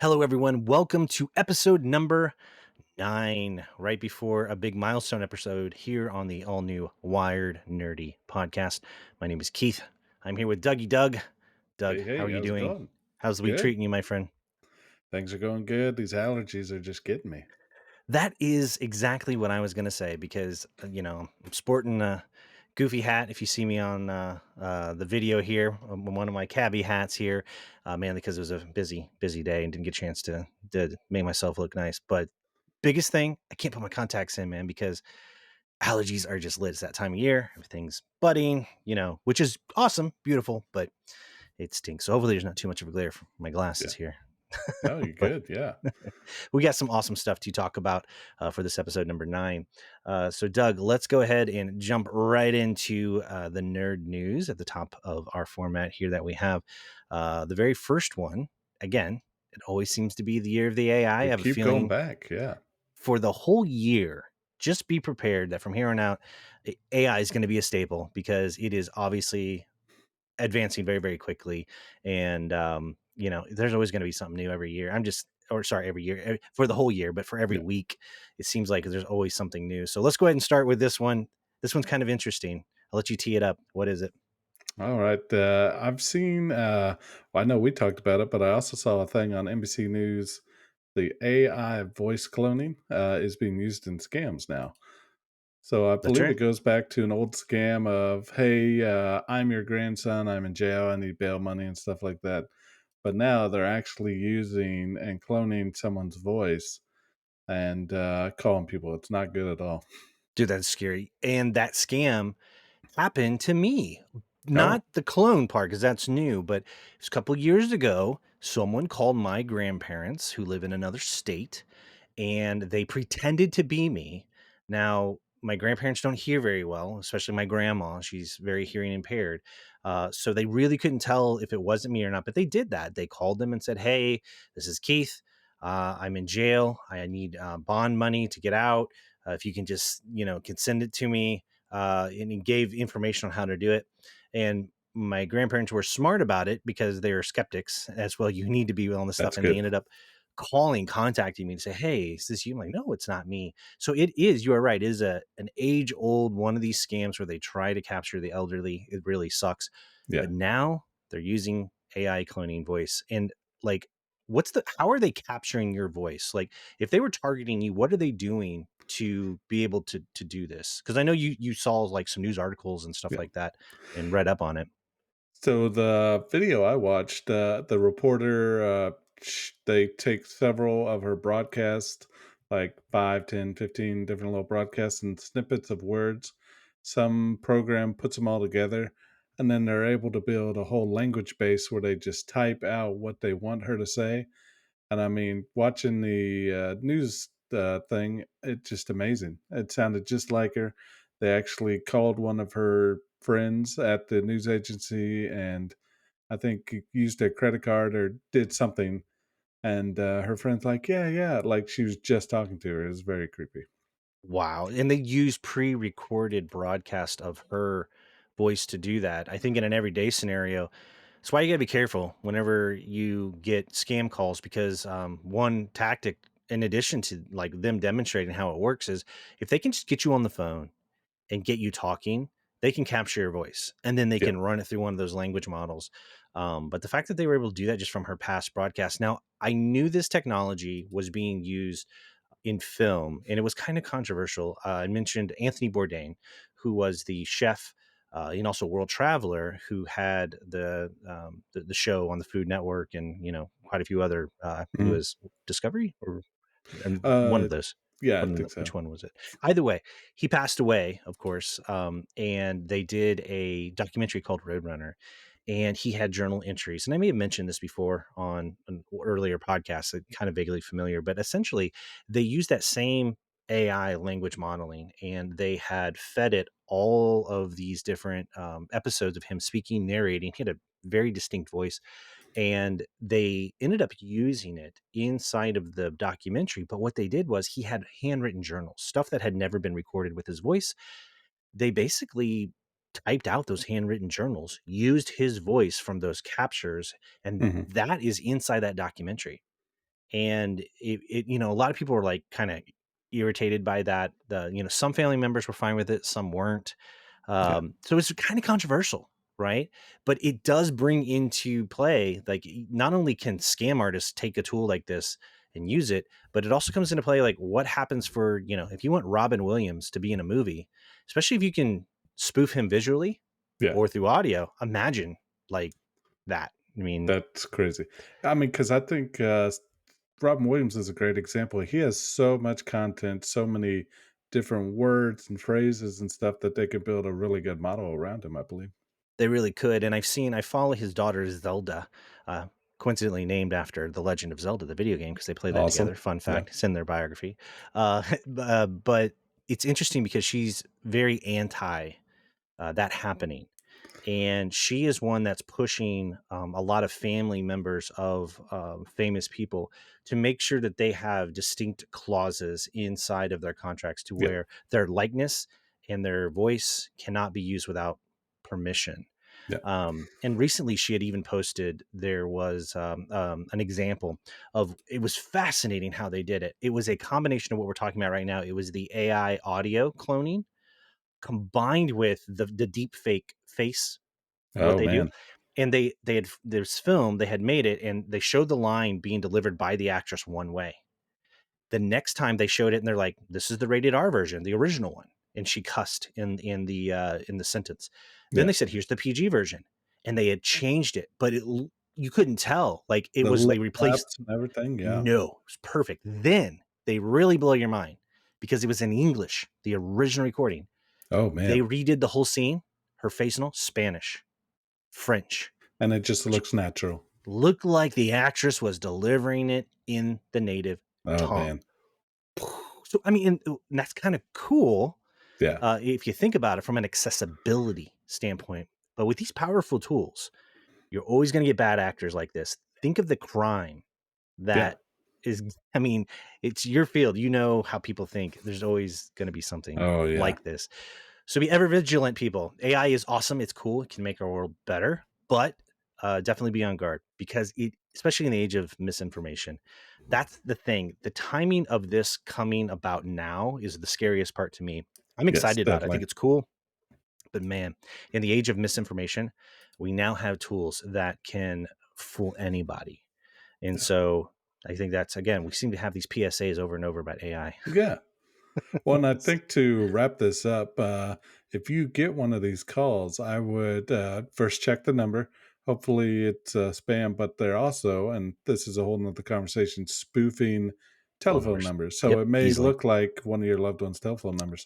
Hello, everyone. Welcome to episode number 9, right before a big milestone episode here on the all new Wired Nerdy podcast. My name is Keith. I'm here with Dougie Doug. Doug, Hey, how are hey, you how's it doing? going? How's the week Good. treating you, my friend? Things are going good. These allergies are just getting me. That is exactly what I was going to say because, I'm sporting a goofy hat. If you see me on the video here, one of my cabbie hats here, mainly because it was a busy day and didn't get a chance to make myself look nice. But biggest thing, I can't put my contacts in, man, because allergies are just lit. It's that time of year. Everything's budding, which is awesome, beautiful, but it stinks. So hopefully there's not too much of a glare from my glasses Yeah. here. No, you're But good. Yeah. we got some awesome stuff to talk about for this episode number 9. So, Doug, let's go ahead and jump right into the nerd news at the top of our format here that we have. The very first one, again, it always seems to be the year of the AI. I We have a keep going feeling back. Yeah. for the whole year, just be prepared that from here on out, AI is going to be a staple because it is obviously advancing very, very quickly. And, there's always going to be something new every year. Every year for the whole year, but for every Yeah. week, it seems like there's always something new. So let's go ahead and start with this one. This one's kind of interesting. I'll let you tee it up. What is it? All right. I've seen, well, I know we talked about it, but I also saw a thing on NBC News. The AI voice cloning is being used in scams now. So I That's believe it right. goes back to an old scam of, hey, I'm your grandson. I'm in jail. I need bail money and stuff like that. But now they're actually using and cloning someone's voice and calling people. It's not good at all. Dude, that's scary. And that scam happened to me. Oh, Not the clone part, because that's new, but it was a couple years ago. Someone called my grandparents who live in another state and they pretended to be me. Now, my grandparents don't hear very well, especially my grandma. She's very hearing impaired. So they really couldn't tell if it wasn't me or not, but they did that. They called them and said, "Hey, this is Keith. I'm in jail. I need bond money to get out. If you can just, can send it to me." And he gave information on how to do it. And my grandparents were smart about it because they are skeptics as well. You need to be on this stuff. that's And they good. ended up contacting me to say, "Hey, is this you?" I'm like, "No, it's not me." So it is, you are right, it is an age old one of these scams where they try to capture the elderly. It really sucks. Yeah. But now they're using AI cloning voice. And like, how are they capturing your voice? Like, if they were targeting you, what are they doing to be able to do this? Because I know you saw like some news articles and stuff Yeah. like that and read up on it. So the video I watched, the reporter, they take several of her broadcasts, like 5, 10, 15 different little broadcasts and snippets of words. Some program puts them all together, and then they're able to build a whole language base where they just type out what they want her to say. And I mean, watching the news thing, it's just amazing. It sounded just like her. They actually called one of her friends at the news agency and I think used a credit card or did something. And her friend's like, yeah, yeah. Like she was just talking to her. It was very creepy. Wow, and they use pre-recorded broadcast of her voice to do that. I think in an everyday scenario, that's why you gotta be careful whenever you get scam calls because, one tactic in addition to, like, them demonstrating how it works is if they can just get you on the phone and get you talking, they can capture your voice, and then they Yeah. can run it through one of those language models. But the fact that they were able to do that just from her past broadcast. Now, I knew this technology was being used in film, and it was kind of controversial. I mentioned Anthony Bourdain, who was the chef and also world traveler, who had the show on the Food Network, and quite a few other. I think it Mhm. was Discovery or one of Uh, those. yeah, I One of think which so. one was it? Either way, he passed away, of course, and they did a documentary called Roadrunner, and he had journal entries. And I may have mentioned this before on an earlier podcast, kind of vaguely familiar, but essentially they used that same AI language modeling and they had fed it all of these different episodes of him speaking, narrating. He had a very distinct voice and they ended up using it inside of the documentary. But what they did was he had handwritten journals, stuff that had never been recorded with his voice. They basically typed out those handwritten journals, used his voice from those captures, and Mhm. that is inside that documentary. And a lot of people were like kind of irritated by that. Some family members were fine with it, some weren't. Yeah. So it's kind of controversial, right? But it does bring into play, like, not only can scam artists take a tool like this and use it, but it also comes into play, like, what happens for, if you want Robin Williams to be in a movie, especially if you can spoof him visually Yeah. or through audio. Imagine like that. I mean, That's crazy. I mean, because I think Robin Williams is a great example. He has so much content, so many different words and phrases and stuff that they could build a really good model around him, I believe. they really could. And I follow his daughter Zelda, uh, coincidentally named after The Legend of Zelda, the video game, because they play that Awesome. together. Fun Yeah. fact, it's in their biography. But it's interesting because she's very anti that happening. And she is one that's pushing a lot of family members of famous people to make sure that they have distinct clauses inside of their contracts to Yeah. where their likeness and their voice cannot be used without permission. Yeah. And recently, she had even posted, there was an example of, it was fascinating how they did it. It was a combination of what we're talking about right now. It was the AI audio cloning combined with the deep fake face of what Oh, they do. man. And they had this film, they had made it, and they showed the line being delivered by the actress one way. The next time they showed it, and they're like, "This is the rated R version, the original one," and she cussed in the sentence. Then Yeah. they said, "Here's the PG version," and they had changed it, but you couldn't tell. Like, it The was, lip they replaced. flaps and everything. Yeah. No, it was perfect. Then they really blow your mind because it was in English, the original recording. Oh, They man. redid the whole scene, her face and all, Spanish, French. And it just looks natural. Looked like the actress was delivering it in the native Oh, tongue. man. So, I mean, and that's kind of cool, Yeah. if you think about it from an accessibility standpoint. But with these powerful tools, you're always going to get bad actors like this. Think of the crime Yeah. that is, I mean, it's your field. You know how people think. There's always going to be something Oh, yeah. like this. So be ever vigilant, people. AI is awesome. It's cool. It can make our world better, but definitely be on guard because especially in the age of misinformation, that's the thing. The timing of this coming about now is the scariest part to me. I'm Yes, excited about it. I think definitely. it's cool, but man, in the age of misinformation, we now have tools that can fool anybody. And Yeah. so I think that's, again, we seem to have these PSAs over and over about AI. Yeah. Well, and I think to wrap this up, if you get one of these calls, I would first check the number. Hopefully, it's spam, but they're also, and this is a whole nother conversation, spoofing Phone telephone numbers. numbers. So Yep, it may easily. look like one of your loved ones' telephone numbers.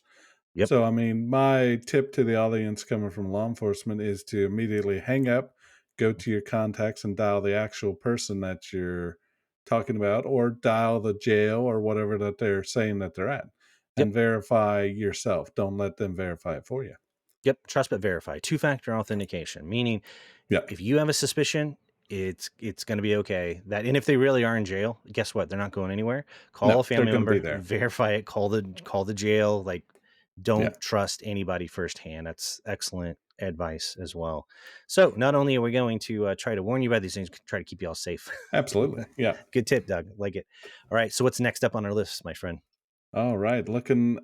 Yep, So, I mean, my tip to the audience coming from law enforcement is to immediately hang up, go to your contacts, and dial the actual person that you're talking about, or dial the jail or whatever that they're saying that they're at, yep. and verify yourself. Don't let them verify it for you. Yep, trust but verify. Two-factor authentication, meaning Yeah. if you have a suspicion, it's going to be okay. That, and if they really are in jail, guess what? They're not going anywhere. No, Call a they're family going to be member, there. verify it. Call the jail. Like, Yeah. don't trust anybody firsthand. That's excellent advice as well. So not only are we going to try to warn you about these things, try to keep you all safe. Absolutely. Yeah. Good tip, Doug. Like it. All right. So what's next up on our list, my friend? All right. Looking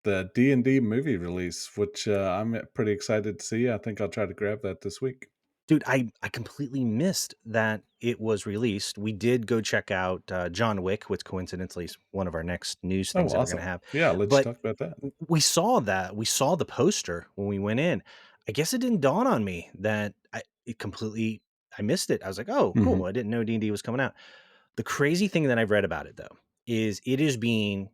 the D&D movie release, which I'm pretty excited to see. I think I'll try to grab that this week. Dude, I completely missed that it was released. We did go check out John Wick, which coincidentally is one of our next news Oh, things that we're going to awesome. have. Yeah, let's But talk about that. we saw that. We saw the poster when we went in. I guess it didn't dawn on me that I missed it. I was like, oh, Mhm. cool. I didn't know D&D was coming out. The crazy thing that I've read about it, though, is it is being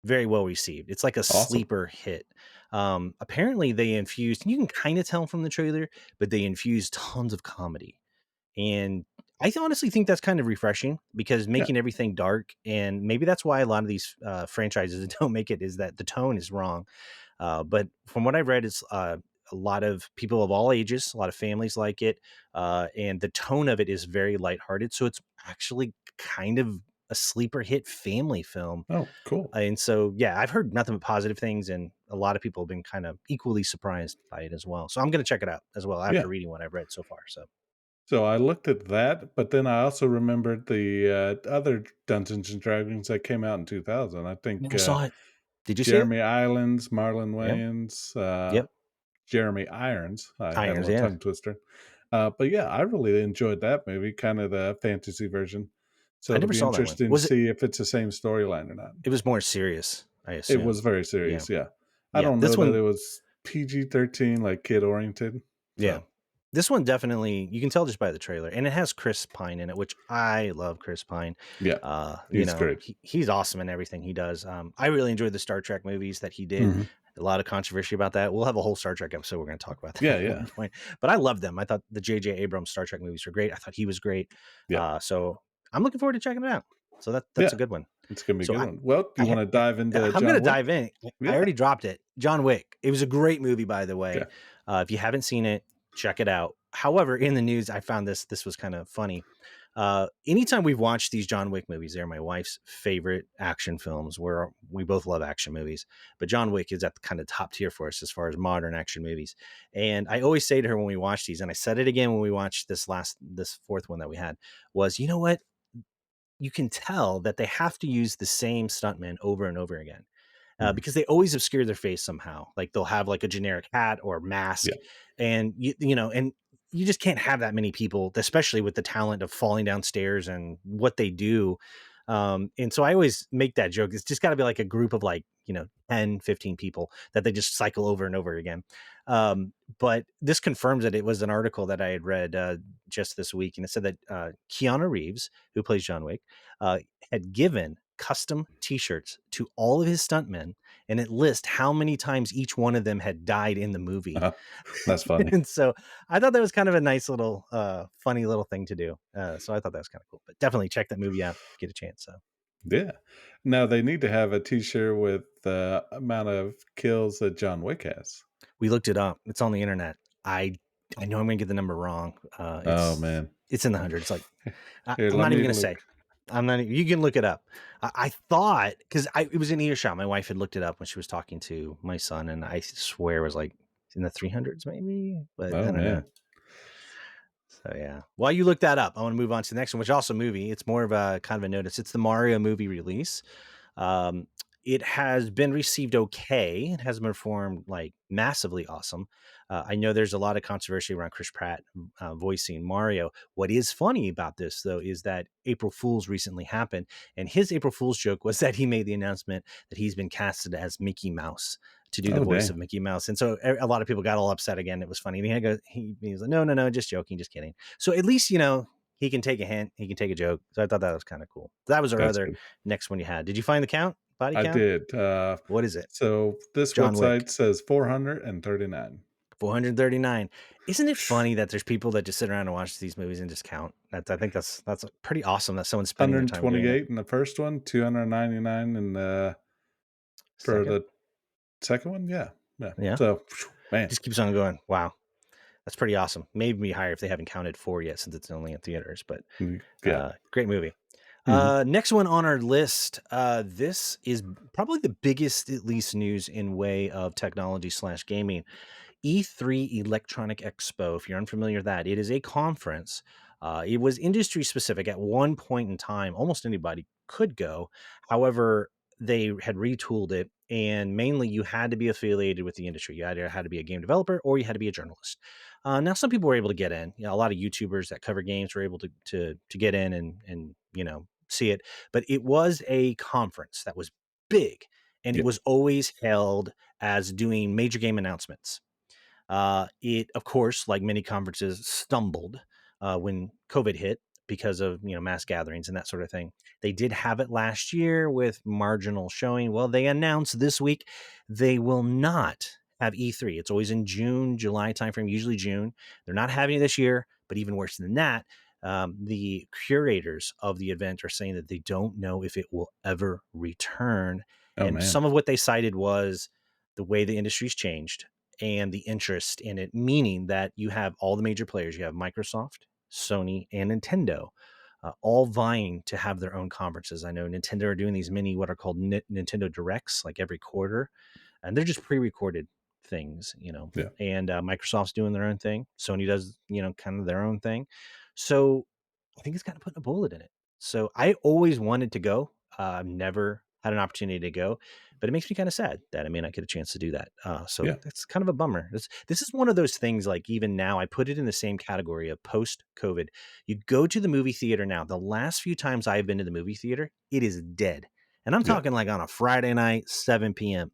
very well received. It's like a Awesome. sleeper hit. Apparently, they infused, you can kind of tell from the trailer, but they infused tons of comedy. And I honestly think that's kind of refreshing because Yeah. making everything dark, and maybe that's why a lot of these franchises don't make it, is that the tone is wrong. But from what I've read, it's a lot of people of all ages, a lot of families like it, and the tone of it is very lighthearted. So it's actually kind of a sleeper hit family film. Oh, cool. And so, yeah, I've heard nothing but positive things, and a lot of people have been kind of equally surprised by it as well. So I'm going to check it out as well Yeah. after reading what I've read so far. So. So I looked at that, but then I also remembered the, other Dungeons& and Dragons that came out in 2000. I think, Never saw it. Did you see it? Jeremy Irons, Marlon Yep. Wayans, Yep. Jeremy Irons. I had a Irons, little yeah. tongue twister. But yeah, I really enjoyed that movie, kind of the fantasy version. So I it'll never be saw that one. interesting to Was it see if it's the same storyline or not. it was more serious, I It assume. was very Yeah. serious, yeah. I Yeah. don't know This that one it was PG-13, like kid oriented. yeah. So This one definitely you can tell just by the trailer, and it has Chris Pine in it, which I love Chris Pine. yeah, You he's know, great. he's awesome in everything he does. I really enjoyed the Star Trek movies that he did. Mhm. A lot of controversy about that. We'll have a whole Star Trek episode. We're going to talk about that Yeah, at yeah, one point. But I love them. I thought the J.J. Abrams Star Trek movies were great. I thought he was great. yeah, So I'm looking forward to checking it out. So that's yeah. a good one. It's gonna be a So good one. Well, do I you ha wanna dive into I'm gonna John Wick? dive in. I Yeah, already dropped it. John Wick. It was a great movie, by the way. okay. If you haven't seen it, check it out. However, in the news, I found this was kind of funny. Anytime we've watched these John Wick movies, they're my wife's favorite action films. Where we both love action movies, but John Wick is at the kind of top tier for us as far as modern action movies. And I always say to her when we watch these, and I said it again when we watched this fourth one that we had, was you know what? You can tell that they have to use the same stuntman over and over again Mhm. because they always obscure their face somehow. Like they'll have like a generic hat or mask, Yeah, and and you just can't have that many people, especially with the talent of falling downstairs and what they do. And so I always make that joke. It's just got to be like a group of like 10, 15 people that they just cycle over and over again. But this confirms that it was an article that I had read just this week, and it said that Keanu Reeves, who plays John Wick, uh, had given custom T-shirts to all of his stuntmen, and it lists how many times each one of them had died in the movie. uh-huh. That's funny. And so I thought that was kind of a nice little, funny little thing to do. So I thought that was kind of cool. But definitely check that movie out if you get a chance. So Yeah. Now they need to have a T-shirt with the amount of kills that John Wick has. we looked it up. It's on the internet. I I know I'm gonna get the number wrong. Oh, man. It's in the hundreds. Like Here, I'm let not even me gonna look. say. I'm not. You can look it up. I thought because it was in earshot. My wife had looked it up when she was talking to my son, and I swear it was like in the 300s, maybe. But I Oh, don't know. man. So yeah. While you look that up, I want to move on to the next one, which is also a movie. It's more of a kind of a notice. It's the Mario movie release. Um, it has been received okay. It hasn't been performed like massively awesome. I know there's a lot of controversy around Chris Pratt voicing Mario. What is funny about this, though, is that April Fool's recently happened, and his April Fool's joke was that he made the announcement that he's been casted as Mickey Mouse to do the Oh, voice dang. of Mickey Mouse. And so a lot of people got all upset again. It was funny. And he was like, no, no, no, just joking, just kidding. So at least, he can take a hint, he can take a joke. So I thought that was kind of cool. That was our That's other good. next one you had. Did you find the count? Body I count? did. What is it? So this John Wick. website says 439. 439. Isn't it funny that there's people that just sit around and watch these movies and just count? I think that's pretty awesome that someone's spending their time doing it. 128 in the first one, 299 in the for Second? the second one. Yeah, yeah. Yeah. So, phew, man, Just keeps on going. Wow. That's pretty awesome. Maybe higher if they haven't counted four yet since it's only in theaters, but yeah. great movie. Mhm. Next one on our list. This is probably the biggest, at least, news in way of technology slash gaming. E3 Electronic Expo. If you're unfamiliar with that, it is a conference. It was industry specific at one point in time. Almost anybody could go. However, they had retooled it, and mainly you had to be affiliated with the industry. You either had to be a game developer or you had to be a journalist. Now, some people were able to get in. A lot of YouTubers that cover games were able to get in and see it. But it was a conference that was big, and it Yeah. was always held as doing major game announcements. It, of course, like many conferences, stumbled when COVID hit because of mass gatherings and that sort of thing. They did have it last year with marginal showing. Well, they announced this week they will not have E3. It's always in June, July timeframe, usually June. They're not having it this year, but even worse than that, the curators of the event are saying that they don't know if it will ever return. Oh, And man. some of what they cited was the way the industry's changed and the interest in it, meaning that you have all the major players. You have Microsoft, Sony, and Nintendo, all vying to have their own conferences. I know Nintendo are doing these mini, what are called Nintendo Directs, like every quarter, and they're just pre-recorded. things, you know, Yeah. and Microsoft's doing their own thing. Sony does, you know, kind of their own thing. So I think it's kind of putting a bullet in it. So I always wanted to go. I've never had an opportunity to go, but it makes me kind of sad that I may not get a chance to do that. So Yeah. that's kind of a bummer. This is one of those things. Like even now, I put it in the same category of post COVID. You go to the movie theater now. The last few times I've been to the movie theater, it is dead, and I'm Yeah. talking like on a Friday night, 7 p.m.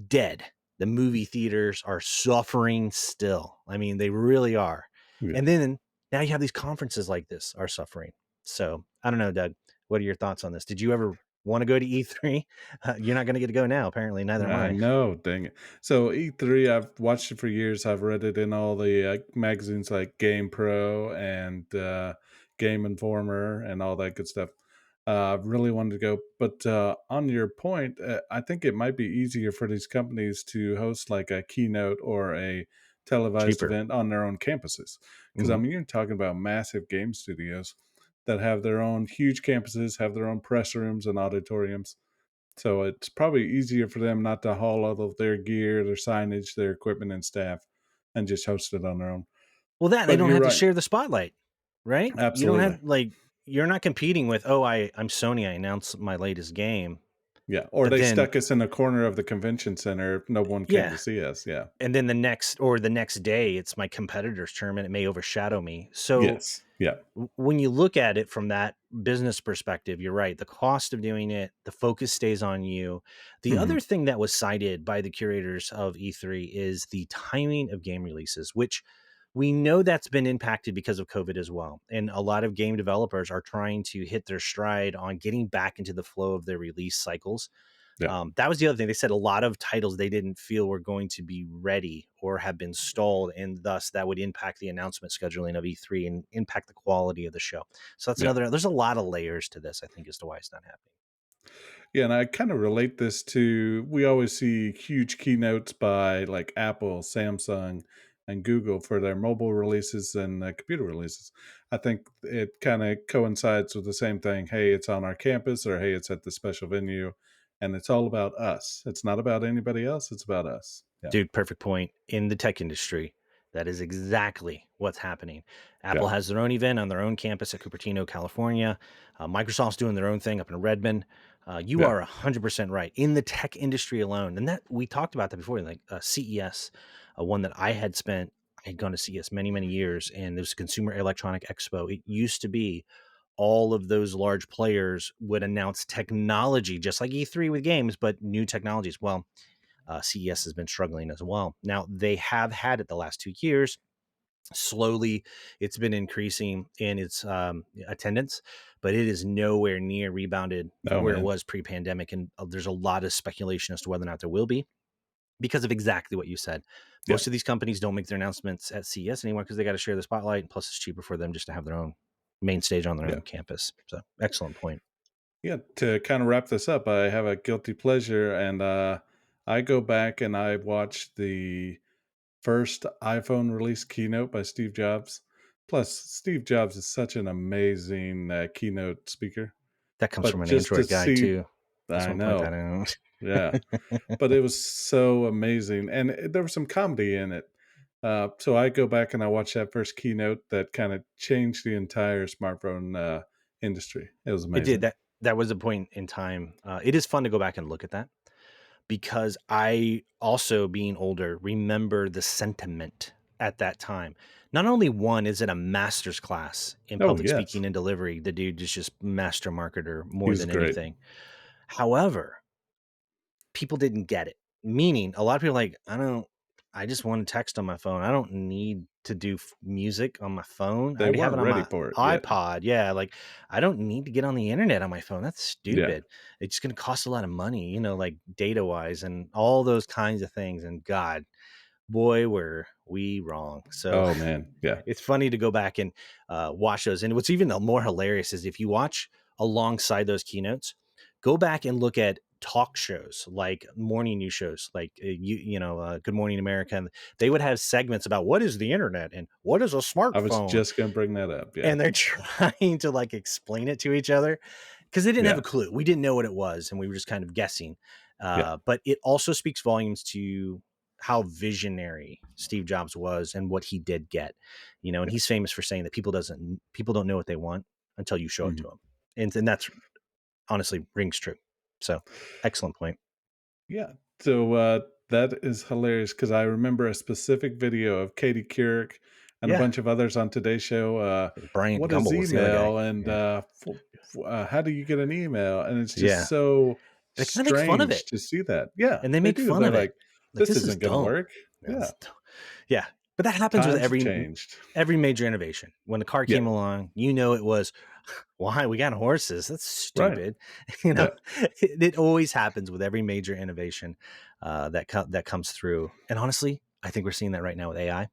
Dead. The movie theaters are suffering still. I mean, they really are. Yeah. And then now you have these conferences like this are suffering. So I don't know, Doug. What are your thoughts on this? Did you ever want to go to E3? You're not going to get to go now. Apparently, neither am I I. know, dang it. So E3, I've watched it for years. I've read it in all the magazines like Game Pro and Game Informer and all that good stuff. I've really wanted to go, but on your point, I think it might be easier for these companies to host like a keynote or a televised Cheaper. event on their own campuses. Because I Hmm. mean, you're talking about massive game studios that have their own huge campuses, have their own press rooms and auditoriums, so it's probably easier for them not to haul all of their gear, their signage, their equipment, and staff, and just host it on their own. Well, that they But don't you're have to right. share the spotlight, right? You don't Absolutely. have like you're not competing with, oh, I'm Sony. I announced my latest game, Yeah. Or but they then stuck us in a corner of the convention center if no one came yeah, to see us. Yeah. and then the next day, it's my competitor's tournament. It may overshadow me. So Yes. Yeah. when you look at it from that business perspective, you're right. The cost of doing it, the focus stays on you. The Hmm. other thing that was cited by the curators of E3 is the timing of game releases, which we know that's been impacted because of COVID as well. And a lot of game developers are trying to hit their stride on getting back into the flow of their release cycles. Yeah. That was the other thing. They said a lot of titles they didn't feel were going to be ready or have been stalled, and thus that would impact the announcement scheduling of E3 and impact the quality of the show. So that's Yeah. another. There's a lot of layers to this, I think, as to why it's not happening. Yeah, and I kind of relate this to we always see huge keynotes by like Apple, Samsung, and Google for their mobile releases and computer releases. I think it kind of coincides with the same thing. Hey, it's on our campus, or hey, it's at the special venue, and it's all about us. It's not about anybody else. It's about us. Yeah, Dude, perfect point. In the tech industry, that is exactly what's happening. yeah, Apple has their own event on their own campus at Cupertino, California. Microsoft's doing their own thing up in Redmond. You yeah. are 100% right. In the tech industry alone, and that we talked about that before, like CES, one that I had gone to CES many, many years, and there's a Consumer Electronic Expo. It used to be all of those large players would announce technology, just like E3 with games, but new technologies. Well, CES has been struggling as well. Now, they have had it the last 2 years. Slowly, it's been increasing in its attendance, but it is nowhere near rebounded Oh where it man, was pre pandemic. And there's a lot of speculation as to whether or not there will be because of exactly what you said. yeah, Most of these companies don't make their announcements at CES anymore because they got to share the spotlight. Plus, it's cheaper for them just to have their own main stage on their yeah. own campus. So, excellent point. Yeah, to kind of wrap this up, I have a guilty pleasure, and I go back and I watch the first iPhone release keynote by Steve Jobs. Plus, Steve Jobs is such an amazing keynote speaker. That comes from But an just to Android guy, see, too. Just I want to point that know, out. yeah, but it was so amazing, and there was some comedy in it. So I go back and I watch that first keynote that kind of changed the entire smartphone industry. It was It did. amazing. That was a point in time. It is fun to go back and look at that because I also, being older, remember the sentiment at that time. Not only one, is it a master's class in Oh public yes, speaking and delivery. The dude is just master marketer he more was than great. anything. However, people didn't get it. Meaning, a lot of people are like, I just want to text on my phone. I don't need to do music on my phone. I They already have weren't it on ready my for it yet. iPod. Yeah. Like, I don't need to get on the internet on my phone. That's Yeah. stupid. It's going to cost a lot of money, like data wise and all those kinds of things. And God, boy, were we wrong. So Oh man. Yeah. it's funny to go back and watch those. And what's even more hilarious is if you watch alongside those keynotes, go back and look at talk shows like morning news shows like Good Morning America. And they would have segments about what is the internet and what is a I was smartphone, just gonna bring that up. Yeah. and they're trying to like explain it to each other because they didn't have Yeah. a clue. We didn't know what it was, and we were just kind of guessing. Yeah. But it also speaks volumes to how visionary Steve Jobs was and what he did get, and Yeah. he's famous for saying that people don't know what they want until you show it to Mhm. them. And that's honestly rings true. So excellent point. Yeah. So, that is hilarious because I remember a specific video of Katie Couric and a Yeah. bunch of others on Today's Show, Bryant "What is Gumbel was the other guy. email?" and, Yeah. "How do you get an email?" And it's just Yeah. so They kind of make fun of strange it, to see that. Yeah, and they they make do. fun They're of it. like, Like, "This this is isn't gonna dumb. work." Yeah, Yeah. yeah, but that happens with Times have changed. every major innovation. When the car Yeah. came along, it was, "Why? We got horses. That's Right. stupid." Yeah. It always happens with every major innovation, that comes through, and honestly, I think we're seeing that right now with AI.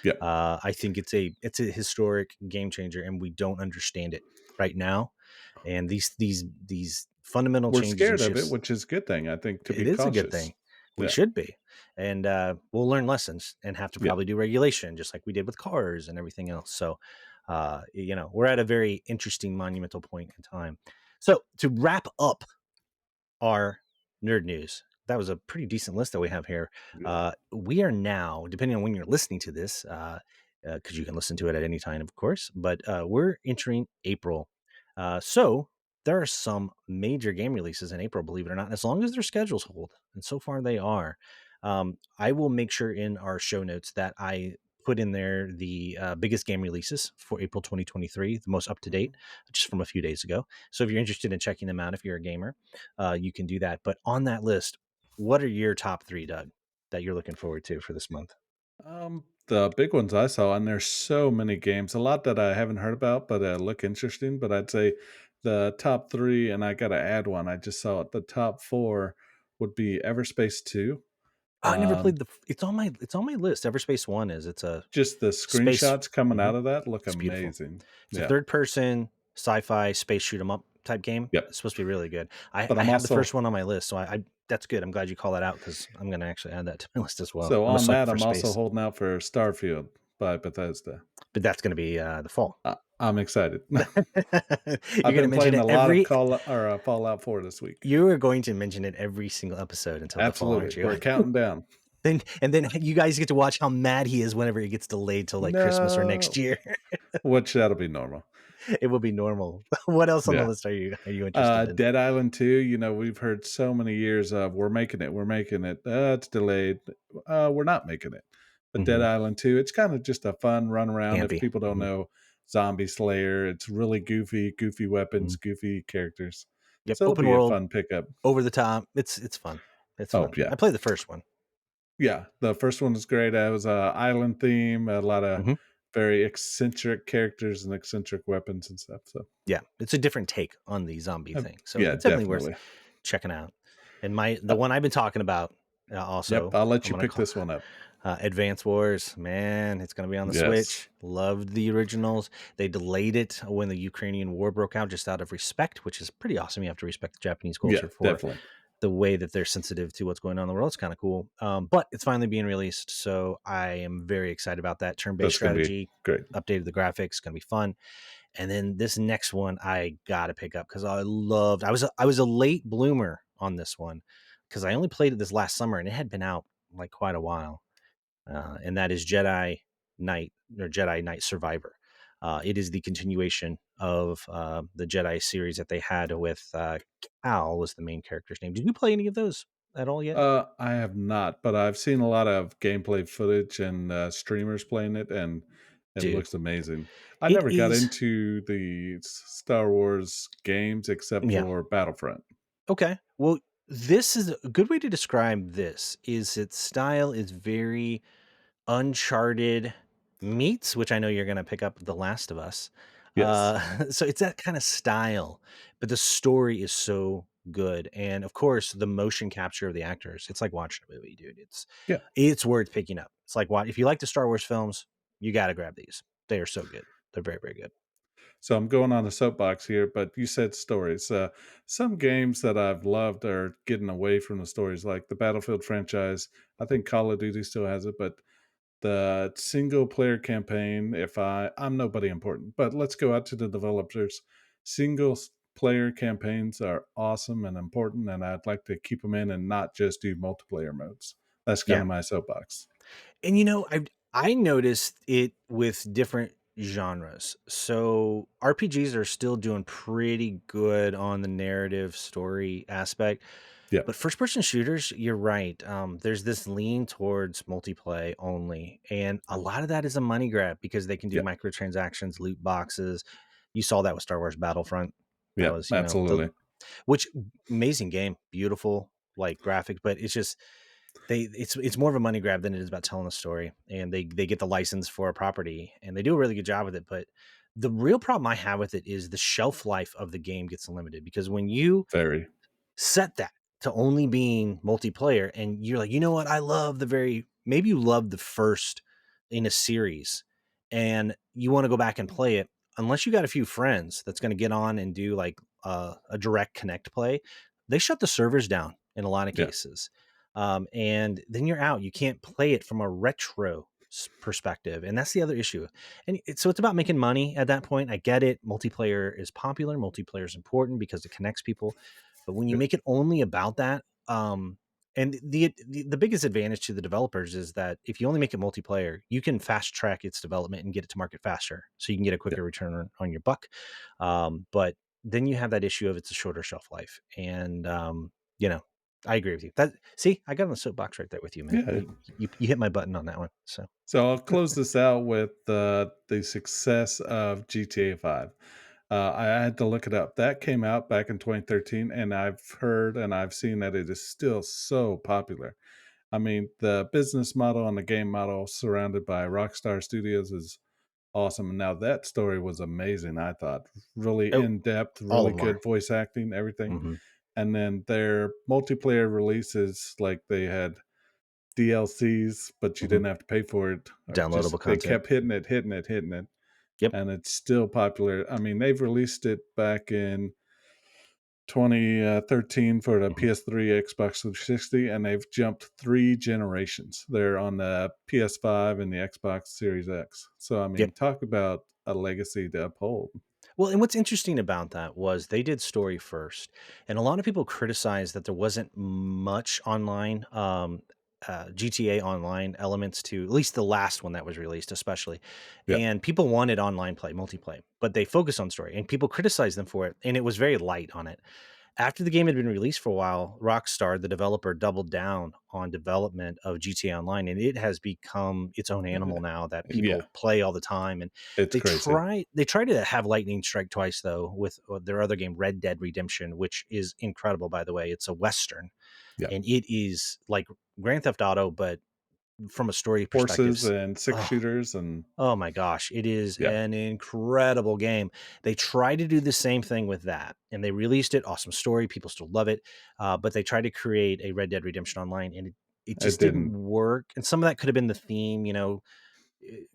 Yeah. I think it's a historic game changer, and we don't understand it right now, and these fundamental We're changes and scared of it, shifts. which is a good thing, I think, to be It is a good cautious. thing. We Yeah. should be. And we'll learn lessons and have to Yeah. probably do regulation just like we did with cars and everything else. So, we're at a very interesting monumental point in time. So, to wrap up our nerd news, that was a pretty decent list that we have here. Yeah. We are now, depending on when you're listening to this, because you can listen to it at any time, of course, but we're entering April. So there are some major game releases in April, believe it or not, as long as their schedules hold. And so far they are. I will make sure in our show notes that I put in there the biggest game releases for April 2023, the most up to Mhm. date, just from a few days ago. So if you're interested in checking them out, if you're a gamer, you can do that. But on that list, what are your top three, Doug, that you're looking forward to for this month? The big ones I saw, and there's so many games, a lot that I haven't heard about, but look interesting. But I'd say the top three, and I got to add one. I just saw it. The top four would be Everspace 2. I never Um, played the. It's on my list. Everspace One is. It's a just the space. screenshots coming Mhm, out of that look it's beautiful. amazing. It's a Yeah. third person sci-fi space shoot 'em up type game. Yep. It's supposed to be really good. I But I I'm have the also first one on my list, so I that's good. I'm glad you call that out because I'm gonna actually add that to my list as well. so I'm a on sucker that, for I'm also space, holding out for Starfield by Bethesda. but that's gonna be the fall. I'm excited. You're I've gonna been mention playing it a lot of every. Call or Fallout 4 this week. You are going to mention it every single episode until the fall, Absolutely. aren't you? We're counting down. Then you guys get to watch how mad he is whenever it gets delayed till like Christmas or next No. year. Which that'll be normal. It will be normal. What else on the Yeah. list are you interested in? Dead Island 2, we've heard so many years of we're making it. It's delayed. We're not making it. But Dead Mhm. Island 2, it's kind of just a fun run around. If Campy. people don't Mhm, know Zombie Slayer, it's really goofy, goofy weapons, mhm. goofy characters. Yep, So it'll open be a world, fun pickup. over the top. It's fun. It's Oh fun. yeah. I played the first one. Yeah. The first one was great. It was a island theme, a lot of Mhm. very eccentric characters and eccentric weapons and stuff. So Yeah, it's a different take on the zombie thing, so yeah, it's definitely worth definitely. checking out. And the Uh, one I've been talking about, yep, also, I'll let I'm you gonna pick call this one up. Advance Wars. Man, it's gonna be on the Yes. Switch. Loved the originals. They delayed it when the Ukrainian war broke out, just out of respect, which is pretty awesome. You have to respect the Japanese Yeah, culture for definitely. the way that they're sensitive to what's going on in the world. It's kind of cool. But it's finally being released, so I am very excited about that. Turn-based That's gonna be strategy, great. updated the graphics, gonna be fun. And then this next one I gotta pick up because I was a late bloomer on this one because I only played it this last summer and it had been out like quite a while. And that is Jedi Knight Survivor. It is the continuation of the Jedi series that they had with Cal was the main character's name. Did you play any of those at all yet? I have not, but I've seen a lot of gameplay footage and, streamers playing it, and it Dude, looks amazing. I it never got is. into the Star Wars games except Yeah. for Battlefront. Okay. Well, this is a good way to describe this. Is its style is very Uncharted meets, which I know you're gonna pick up The Last of Us. Yes. So it's that kind of style, but the story is so good, and of course, the motion capture of the actors. It's like watching a movie, dude. Yeah. It's worth picking up. It's like what if you like the Star Wars films, you gotta grab these. They are so good. They're very, very good. So I'm going on a soapbox here, but you said stories. Some games that I've loved are getting away from the stories, like the Battlefield franchise. I think Call of Duty still has it, but the single player campaign, if I'm nobody important, but let's go out to the developers. Player campaigns are awesome and important, and I'd like to keep them in and not just do multiplayer modes. That's kind Yeah. of my soapbox. And I noticed it with different genres. So RPGs are still doing pretty good on the narrative story aspect, Yeah, but first person shooters, you're right. There's this lean towards multiplayer only, and a lot of that is a money grab because they can do yeah, microtransactions, loot boxes. You saw that with Star Wars Battlefront. That yeah, was, the absolutely. which amazing game, beautiful like graphic, but it's just it's more of a money grab than it is about telling a story, and they get the license for a property, and they do a really good job with it. But the real problem I have with it is the shelf life of the game gets limited because when you Very. set that to only being multiplayer and you're like, you know what, I love the very maybe you love the first in a series and you want to go back and play it, unless you got a few friends that's going to get on and do like a direct connect play, they shut the servers down in a lot of Yeah, cases. And then you're out, you can't play it from a retro perspective, and that's the other issue. And so it's about making money at that point. I get it, multiplayer is popular, multiplayer is important because it connects people, but when you yeah, make it only about that, and the biggest advantage to the developers is that if you only make it multiplayer, you can fast track its development and get it to market faster, so you can get a yeah, quicker return on your buck. But then you have that issue of it's a shorter shelf life, and you know, I agree with you. That see, I got on the soapbox right there with you, man. yeah. You hit my button on that one. So So I'll close this out with the success of GTA 5. I had to look it up. That came out back in 2013, and I've heard and I've seen that it is still so popular. I mean, the business model and the game model surrounded by Rockstar Studios is awesome. Now that story was amazing, I thought. Really oh, in depth, all really of them are. good voice acting, everything. Hmm. And then their multiplayer releases, like they had DLCs, but you Hmm. didn't have to pay for it. Or just Downloadable they content. kept hitting it, hitting it, hitting it, Yep. and it's still popular. I mean, they've released it back in 2013 for the Hmm. PS3, Xbox 360, and they've jumped 3 generations. They're on the PS5 and the Xbox Series X. So I Yep. mean, talk about a legacy to uphold. Well, and what's interesting about that was they did story first, and a lot of people criticized that there wasn't much online, GTA Online elements to at least the last one that was released, especially. Yeah, And people wanted online play, multiplayer, but they focused on story, and people criticized them for it, and it was very light on it. After the game had been released for a while, Rockstar, the developer, doubled down on development of GTA Online, and it has become its own animal now that yeah, people play all the time. And it's crazy. they try to have lightning strike twice though with their other game, Red Dead Redemption, which is incredible, by the way. It's a western, Yeah, and it is like Grand Theft Auto, but from a story perspective. horses and six Oh, shooters, and oh my gosh, it is yeah, an incredible game. They tried to do the same thing with that, and they released it. Awesome story, people still love it, but they tried to create a Red Dead Redemption Online, and it it just didn't didn't. work. And some of that could have been the theme.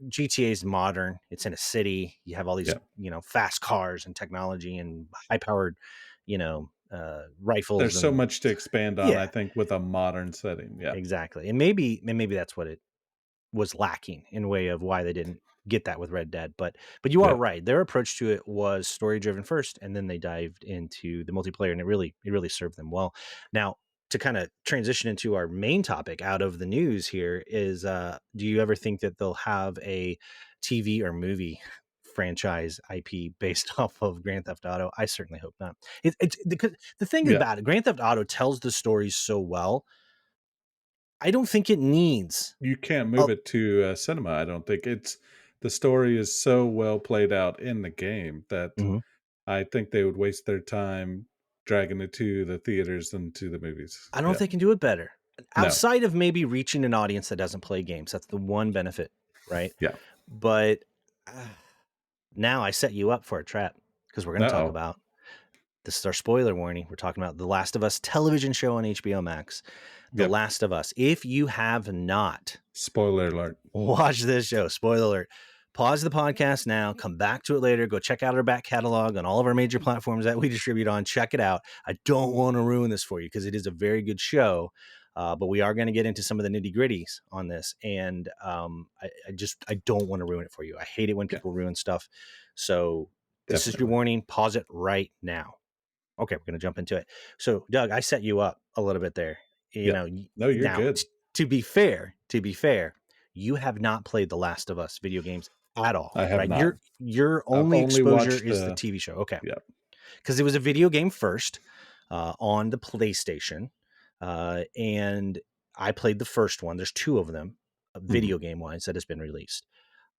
GTA is modern. It's in a city. You have all these, Yeah, fast cars and technology and high powered, rifles there's so and much to expand on. yeah, I think with a modern setting. Yeah, exactly. And maybe that's what it was lacking in way of why they didn't get that with Red Dead. But you are yeah, right. Their approach to it was story driven first, and then they dived into the multiplayer, and it really served them well. Now, to kind of transition into our main topic out of the news here is, do you ever think that they'll have a TV or movie franchise IP based off of Grand Theft Auto? I certainly hope not. It's because the thing yeah. about it, Grand Theft Auto tells the stories so well. I don't think it needs. You can't move Oh, it to, cinema, I don't think. It's the story is so well played out in the game that mhm. I think they would waste their time dragging it to the theaters and to the movies. I don't know if Yeah. they can do it better. No. Outside of maybe reaching an audience that doesn't play games, that's the one benefit, right? Yeah. But uh, now I set you up for a trap because we're going to talk Uh-oh. about this is our spoiler warning. We're talking about The Last of Us television show on HBO Max. The Yep. Last of Us. If you have not Spoiler alert. watch this show, spoiler alert, pause the podcast now, come back to it later, go check out our back catalog on all of our major platforms that we distribute on. Check it out. I don't want to ruin this for you because it is a very good show. But we are going to get into some of the nitty gritties on this. And I don't want to ruin it for you. I hate it when Yeah, people ruin stuff. So this is your definitely. warning. Pause it right now. Okay, we're going to jump into it. So, Doug, I set you up a little bit there. Yeah. No, you're Now good. to be fair, you have not played the Last of Us video games at I all, have right? not. Your I've only only exposure watched, is the TV show. Okay. yeah. Because it was a video game first on the PlayStation. And I played the first one. There's two of them, Mhm, video game wise, that has been released.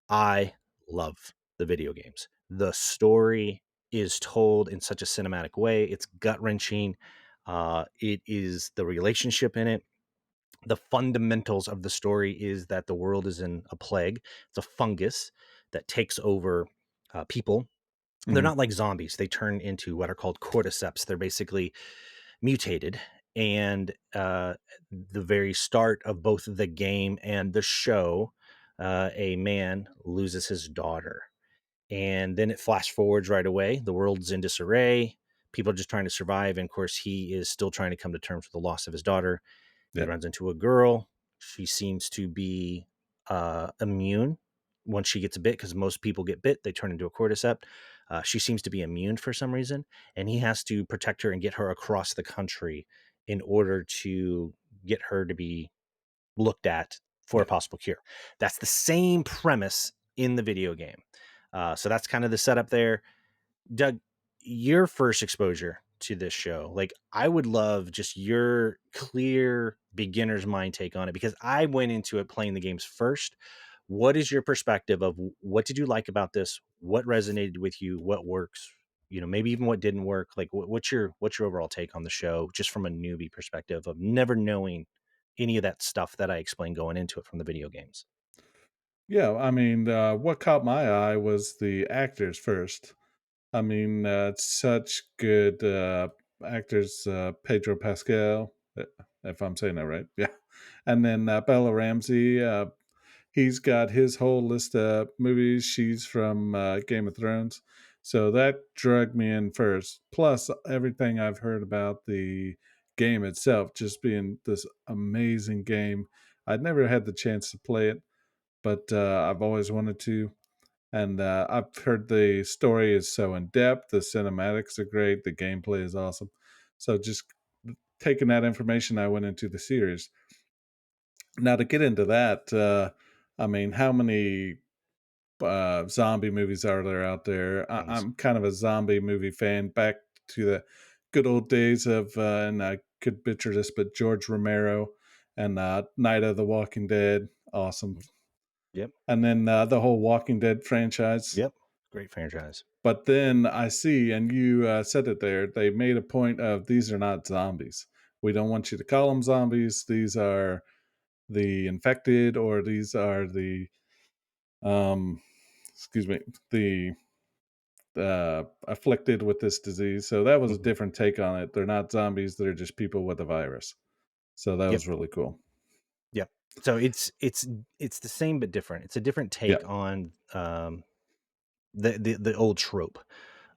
I love the video games. The story is told in such a cinematic way. It's gut wrenching. It is the relationship in it. The fundamentals of the story is that the world is in a plague. It's a fungus that takes over people. They're mhm, not like zombies. They turn into what are called cordyceps. They're basically mutated. And the very start of both the game and the show, a man loses his daughter. And then it flash forwards right away. The world's in disarray. People are just trying to survive. And of course, he is still trying to come to terms with the loss of his daughter. He yeah, runs into a girl. She seems to be immune once she gets bit, because most people get bit, they turn into a cordyceps. She seems to be immune for some reason, and he has to protect her and get her across the country in order to get her to be looked at for a yeah. possible cure. That's the same premise in the video game. So that's kind of the setup there. Doug, your first exposure to this show, like I would love just your clear beginner's mind take on it, because I went into it playing the games first. What is your perspective of what did you like about this? What resonated with you? What works? Maybe even what didn't work. Like, what's your overall take on the show, just from a newbie perspective of never knowing any of that stuff that I explained going into it from the video games. Yeah, I mean, what caught my eye was the actors first. I mean, such good, actors, Pedro Pascal, if I'm saying that right, yeah, and then, Bella Ramsey, he's got his whole list of movies. She's from, Game of Thrones, so that dragged me in first, plus everything I've heard about the game itself just being this amazing game. I'd never had the chance to play it, but, I've always wanted to, and I've heard the story is so in depth, the cinematics are great, the gameplay is awesome. So just taking that information, I went into the series. Now to get into that, I mean, how many zombie movies are there out there? Tons. I'm kind of a zombie movie fan. Back to the good old days of, and I could butcher this, but George Romero and Night of the Walking Dead, awesome. Yep. And then the whole Walking Dead franchise. Yep. Great franchise. But then I see, and you said it there, they made a point of these are not zombies. We don't want you to call them zombies. These are the infected, or these are the, um, excuse me, the afflicted with this disease. So that was a Mhm. different take on it. They're not zombies. They're just people with a virus. So that Yep. was really cool. Yep. So it's the same but different. It's a different Yeah. take on the old trope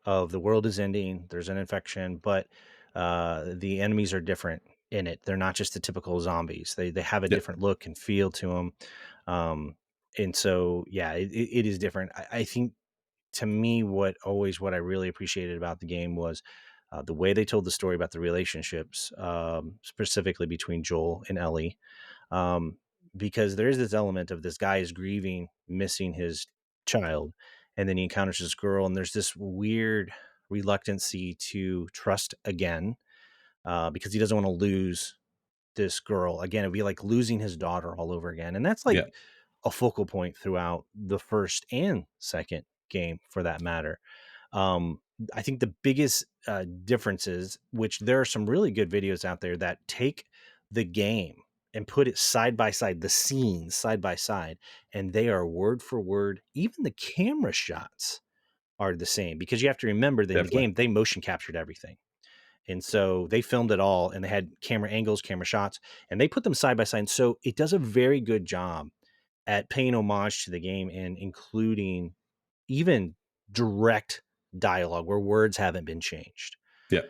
of the world is ending, there's an infection, but the enemies are different in it. They're not just the typical zombies. They have a Yeah. different look and feel to them. Um, and so yeah, it is different. I think, to me, what I really appreciated about the game was the way they told the story about the relationships, specifically between Joel and Ellie, um, because there is this element of this guy is grieving missing his child, and then he encounters this girl, and there's this weird reluctancy to trust again, because he doesn't want to lose this girl again. It'd be like losing his daughter all over again, and that's Yeah. like a focal point throughout the first and second game, for that matter. um, I think the biggest differences, which there are some really good videos out there that take the game and put it side by side, the scenes side by side, and they are word for word. Even the camera shots are the same, because you have to remember that in the Definitely. game, they motion captured everything. And so they filmed it all, and they had camera angles, camera shots, and they put them side by side. And so it does a very good job at paying homage to the game and including even direct dialogue where words haven't been changed. Yeah.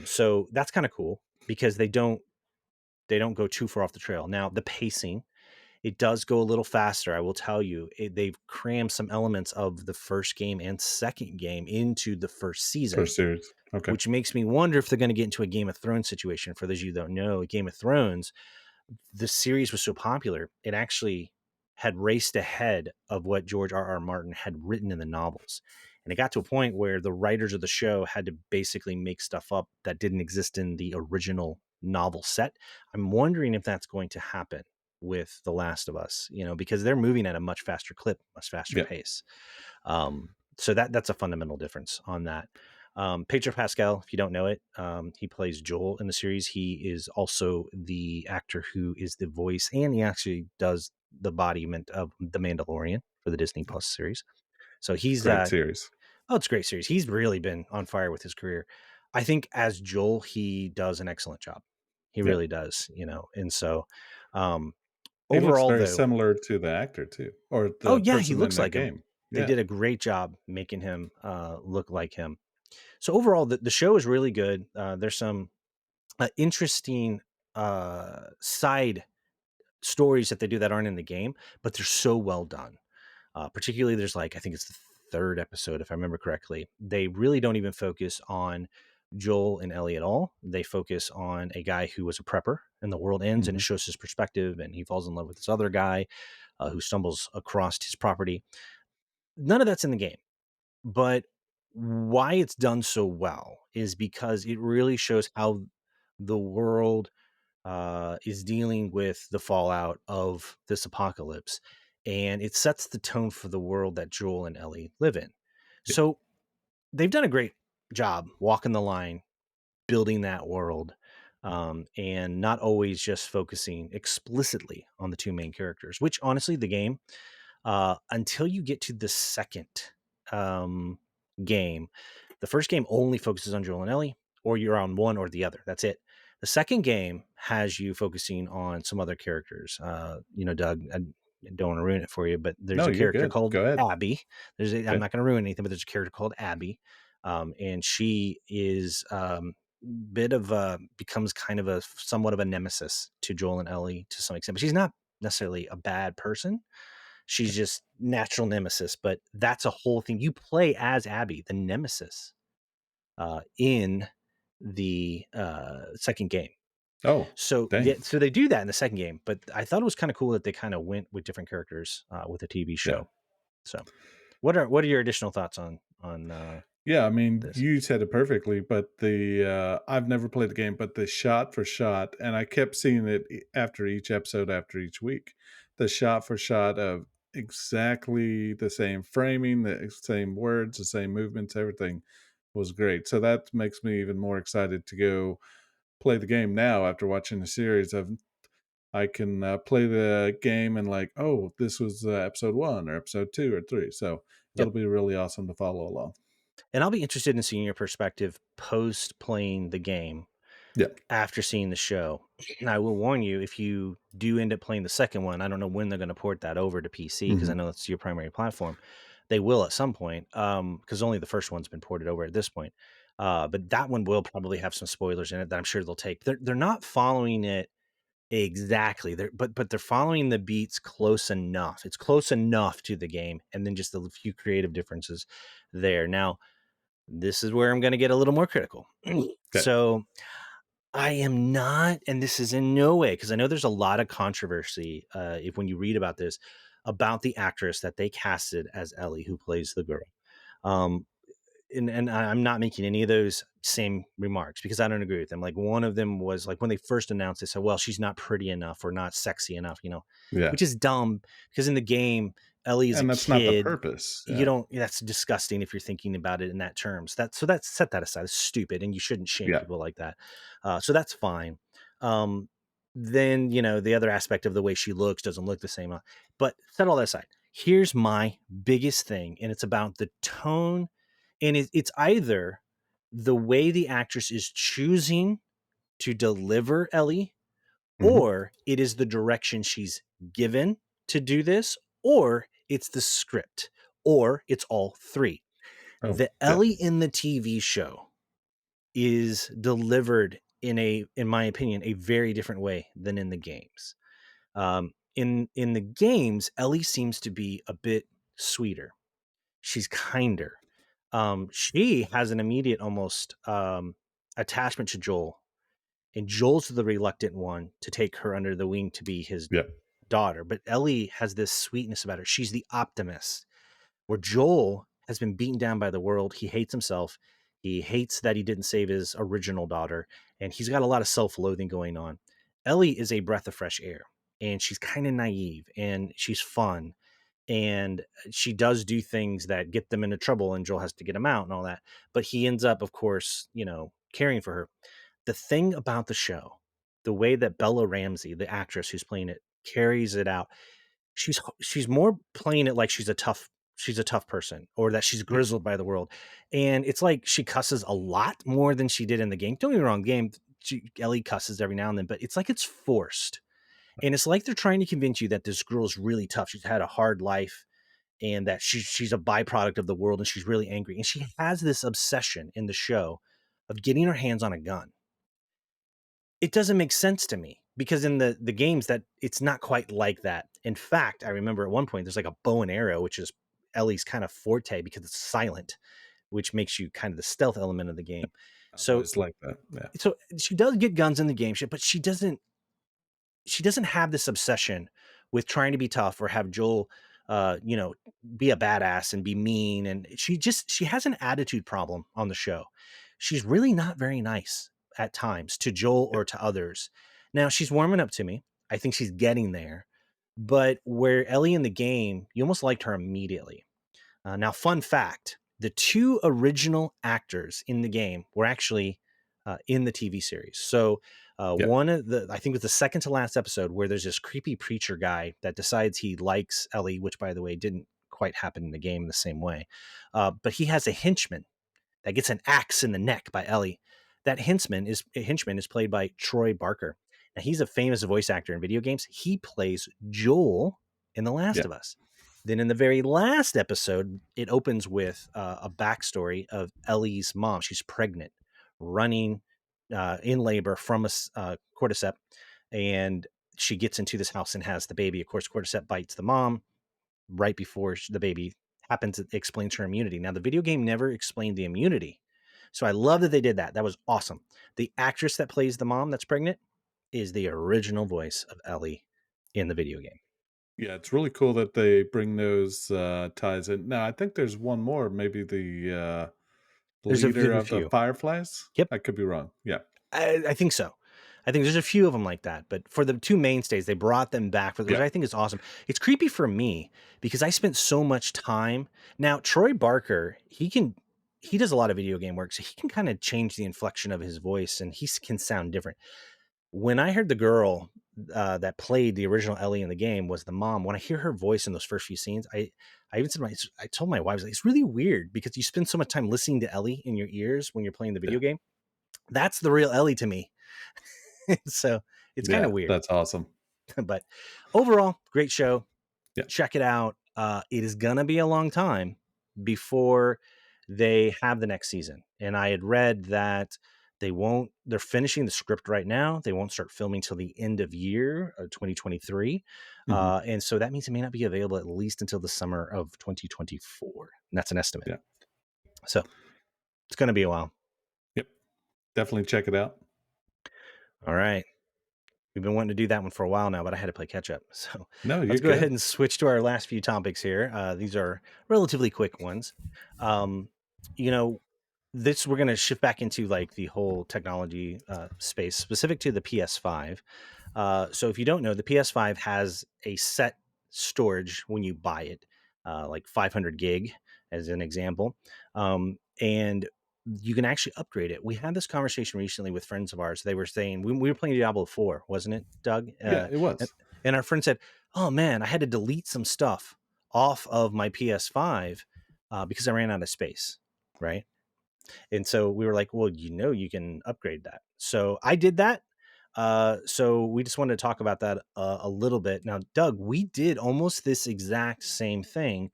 So that's kind of cool, because they don't go too far off the trail. Now the pacing, it does go a little faster. I will tell you, they've crammed some elements of the first game and second game into the first season, First series. Okay. which makes me wonder if they're going to get into a Game of Thrones situation. For those of you who don't know, Game of Thrones, the series was so popular, it actually had raced ahead of what George R.R. Martin had written in the novels. And it got to a point where the writers of the show had to basically make stuff up that didn't exist in the original novel set. I'm wondering if that's going to happen with The Last of Us, because they're moving at a much faster clip, much faster Yeah. pace. So that's a fundamental difference on that. Pedro Pascal, if you don't know it, he plays Joel in the series. He is also the actor who is the voice, and he actually does the embodiment of the Mandalorian for the Disney Plus series. So he's Great series. oh, it's a great series. He's really been on fire with his career. I think as Joel, he does an excellent job. He Yeah. really does, and so um, He looks overall, very though, similar to the actor too, or oh the yeah, he person in looks that like him. game. They Yeah. did a great job making him look like him. So overall, the show is really good. There's some interesting side stories that they do that aren't in the game, but they're so well done. Particularly, there's like, I think it's the third episode, if I remember correctly. They really don't even focus on Joel and Ellie at all. They focus on a guy who was a prepper, and the world ends, and it Mhm. shows his perspective, and he falls in love with this other guy who stumbles across his property. None of that's in the game, but why it's done so well is because it really shows how the world is dealing with the fallout of this apocalypse, and it sets the tone for the world that Joel and Ellie live in. Yeah. So they've done a great job walking the line, building that world, and not always just focusing explicitly on the two main characters, which honestly, the game, until you get to the second um, game. The first game only focuses on Joel and Ellie, or you're on one or the other. That's it. The second game has you focusing on some other characters. Doug, I don't want to ruin it for you, but there's No, a you're character good. called Go ahead. Abby. I'm Okay. not going to ruin anything, but there's a character called Abby, and she is bit of a becomes kind of a somewhat of a nemesis to Joel and Ellie to some extent, but she's not necessarily a bad person. She's just natural nemesis, but that's a whole thing. You play as Abby, the nemesis, in the second game. Oh, So, dang. so they do that in the second game. But I thought it was kind of cool that they kind of went with different characters with a TV Yeah. show. So, what are your additional thoughts on Yeah, I mean, this? you said it perfectly, but I've never played the game, but the shot for shot, and I kept seeing it after each episode, after each week, the shot for shot of exactly the same framing, the same words, the same movements, everything was great. So that makes me even more excited to go play the game now after watching the series of I can play the game and like, oh, this was episode 1 or episode 2 or 3. So Yep. that'll be really awesome to follow along. And I'll be interested in seeing your perspective post playing the game Yeah. after seeing the show. And I will warn you, if you do end up playing the second one, I don't know when they're going to port that over to PC because I Mhm. know that's your primary platform. They will at some point, because only the first one's been ported over at this point. But that one will probably have some spoilers in it that I'm sure they'll take. They're not following it exactly, but they're following the beats close enough. It's close enough to the game, and then just a few creative differences there. Now, this is where I'm going to get a little more critical. Okay. So I am not, and this is in no way, because I know there's a lot of controversy if when you read about this, about the actress that they casted as Ellie, who plays the girl. Um, and I'm not making any of those same remarks because I don't agree with them. Like one of them was like when they first announced it, said, "Well, she's not pretty enough or not sexy enough," Yeah. which is dumb because in the game, Ellie is a And that's not the kid. purpose. You Yeah. don't. That's disgusting if you're thinking about it in that terms. That's set that aside. It's stupid, and you shouldn't shame Yeah. people like that. So that's fine. Um, then the other aspect of the way she looks doesn't look the same. But set all that aside. Here's my biggest thing, and it's about the tone, and it's either the way the actress is choosing to deliver Ellie, Mhm. or it is the direction she's given to do this, or it's the script, or it's all three. Oh, The yeah. Ellie in the TV show is delivered in my opinion, a very different way than in the games. In the games, Ellie seems to be a bit sweeter. She's kinder. She has an immediate almost attachment to Joel, and Joel's the reluctant one to take her under the wing to be his Yeah. daughter. But Ellie has this sweetness about her. She's the optimist, where Joel has been beaten down by the world. He hates himself. He hates that he didn't save his original daughter, and he's got a lot of self-loathing going on. Ellie is a breath of fresh air, and she's kind of naive and she's fun, and she does do things that get them into trouble, and Joel has to get him out and all that. But he ends up, of course, caring for her. The thing about the show, the way that Bella Ramsey, the actress who's playing it, carries it out, she's more playing it like she's a tough person, or that she's Yeah. grizzled by the world. And it's like she cusses a lot more than she did in the game. Don't get me wrong, game Ellie cusses every now and then, but it's like it's forced. And it's like they're trying to convince you that this girl is really tough. She's had a hard life, and that she's a byproduct of the world, and she's really angry. And she has this obsession in the show of getting her hands on a gun. It doesn't make sense to me, because in the games, that it's not quite like that. In fact, I remember at one point there's like a bow and arrow, which is Ellie's kind of forte because it's silent, which makes you kind of the stealth element of the game. I've So always liked that. Yeah. so she does get guns in the game, but she doesn't have this obsession with trying to be tough, or have Joel, be a badass and be mean. And she has an attitude problem on the show. She's really not very nice at times to Joel Yeah. or to others. Now she's warming up to me. I think she's getting there. But where Ellie in the game, you almost liked her immediately. Now, fun fact: the two original actors in the game were actually in the TV series. So, Yeah. one of I think it was the second to last episode, where there's this creepy preacher guy that decides he likes Ellie, which, by the way, didn't quite happen in the game the same way. But he has a henchman that gets an axe in the neck by Ellie. That henchman is played by Troy Barker. Now, he's a famous voice actor in video games. He plays Joel in The Last Yeah. of Us. Then in the very last episode, it opens with a backstory of Ellie's mom. She's pregnant, running in labor from a cordyceps, and she gets into this house and has the baby. Of course, cordyceps bites the mom right before the baby happens. It explains her immunity. Now, the video game never explained the immunity, so I love that they did that. That was awesome. The actress that plays the mom that's pregnant is the original voice of Ellie in the video game. Yeah, it's really cool that they bring those, ties in. Now, I think there's one more, maybe the leader There's a of the few. Fireflies? Yep. I could be wrong. Yeah. I think so. I think there's a few of them like that, but for the two mainstays, they brought them back, which Yeah. I think is awesome. It's creepy for me because I spent so much time. Now, Troy Barker, he does a lot of video game work, so he can kind of change the inflection of his voice, and can sound different. When I heard the girl that played the original Ellie in the game was the mom, when I hear her voice in those first few scenes, I told my wife, I was like, it's really weird because you spend so much time listening to Ellie in your ears when you're playing the video Yeah. game. That's the real Ellie to me. So it's kind of Yeah, weird. that's awesome. But overall, great show. Yeah. Check it out. It is gonna be a long time before they have the next season. And I had read that they're finishing the script right now. They won't start filming till the end of year 2023. Mhm. And so that means it may not be available at least until the summer of 2024. And that's an estimate. Yeah. So it's gonna be a while. Yep. Definitely check it out. All right. We've been wanting to do that one for a while now, but I had to play catch up. So No, you're let's go ahead good. and switch to our last few topics here. These are relatively quick ones. Um, you know, this we're going to shift back into like the whole technology space specific to the PS5. So if you don't know, the PS5 has a set storage when you buy it, like 500 gig as an example. And you can actually upgrade it. We had this conversation recently with friends of ours. They were saying we were playing Diablo 4, wasn't it, Doug? Yeah, it And, was. and our friend said, "Oh man, I had to delete some stuff off of my PS5 because I ran out of space." Right. And so we were like, well, you can upgrade that. So I did that. So we just wanted to talk about that a little bit. Now, Doug, we did almost this exact same thing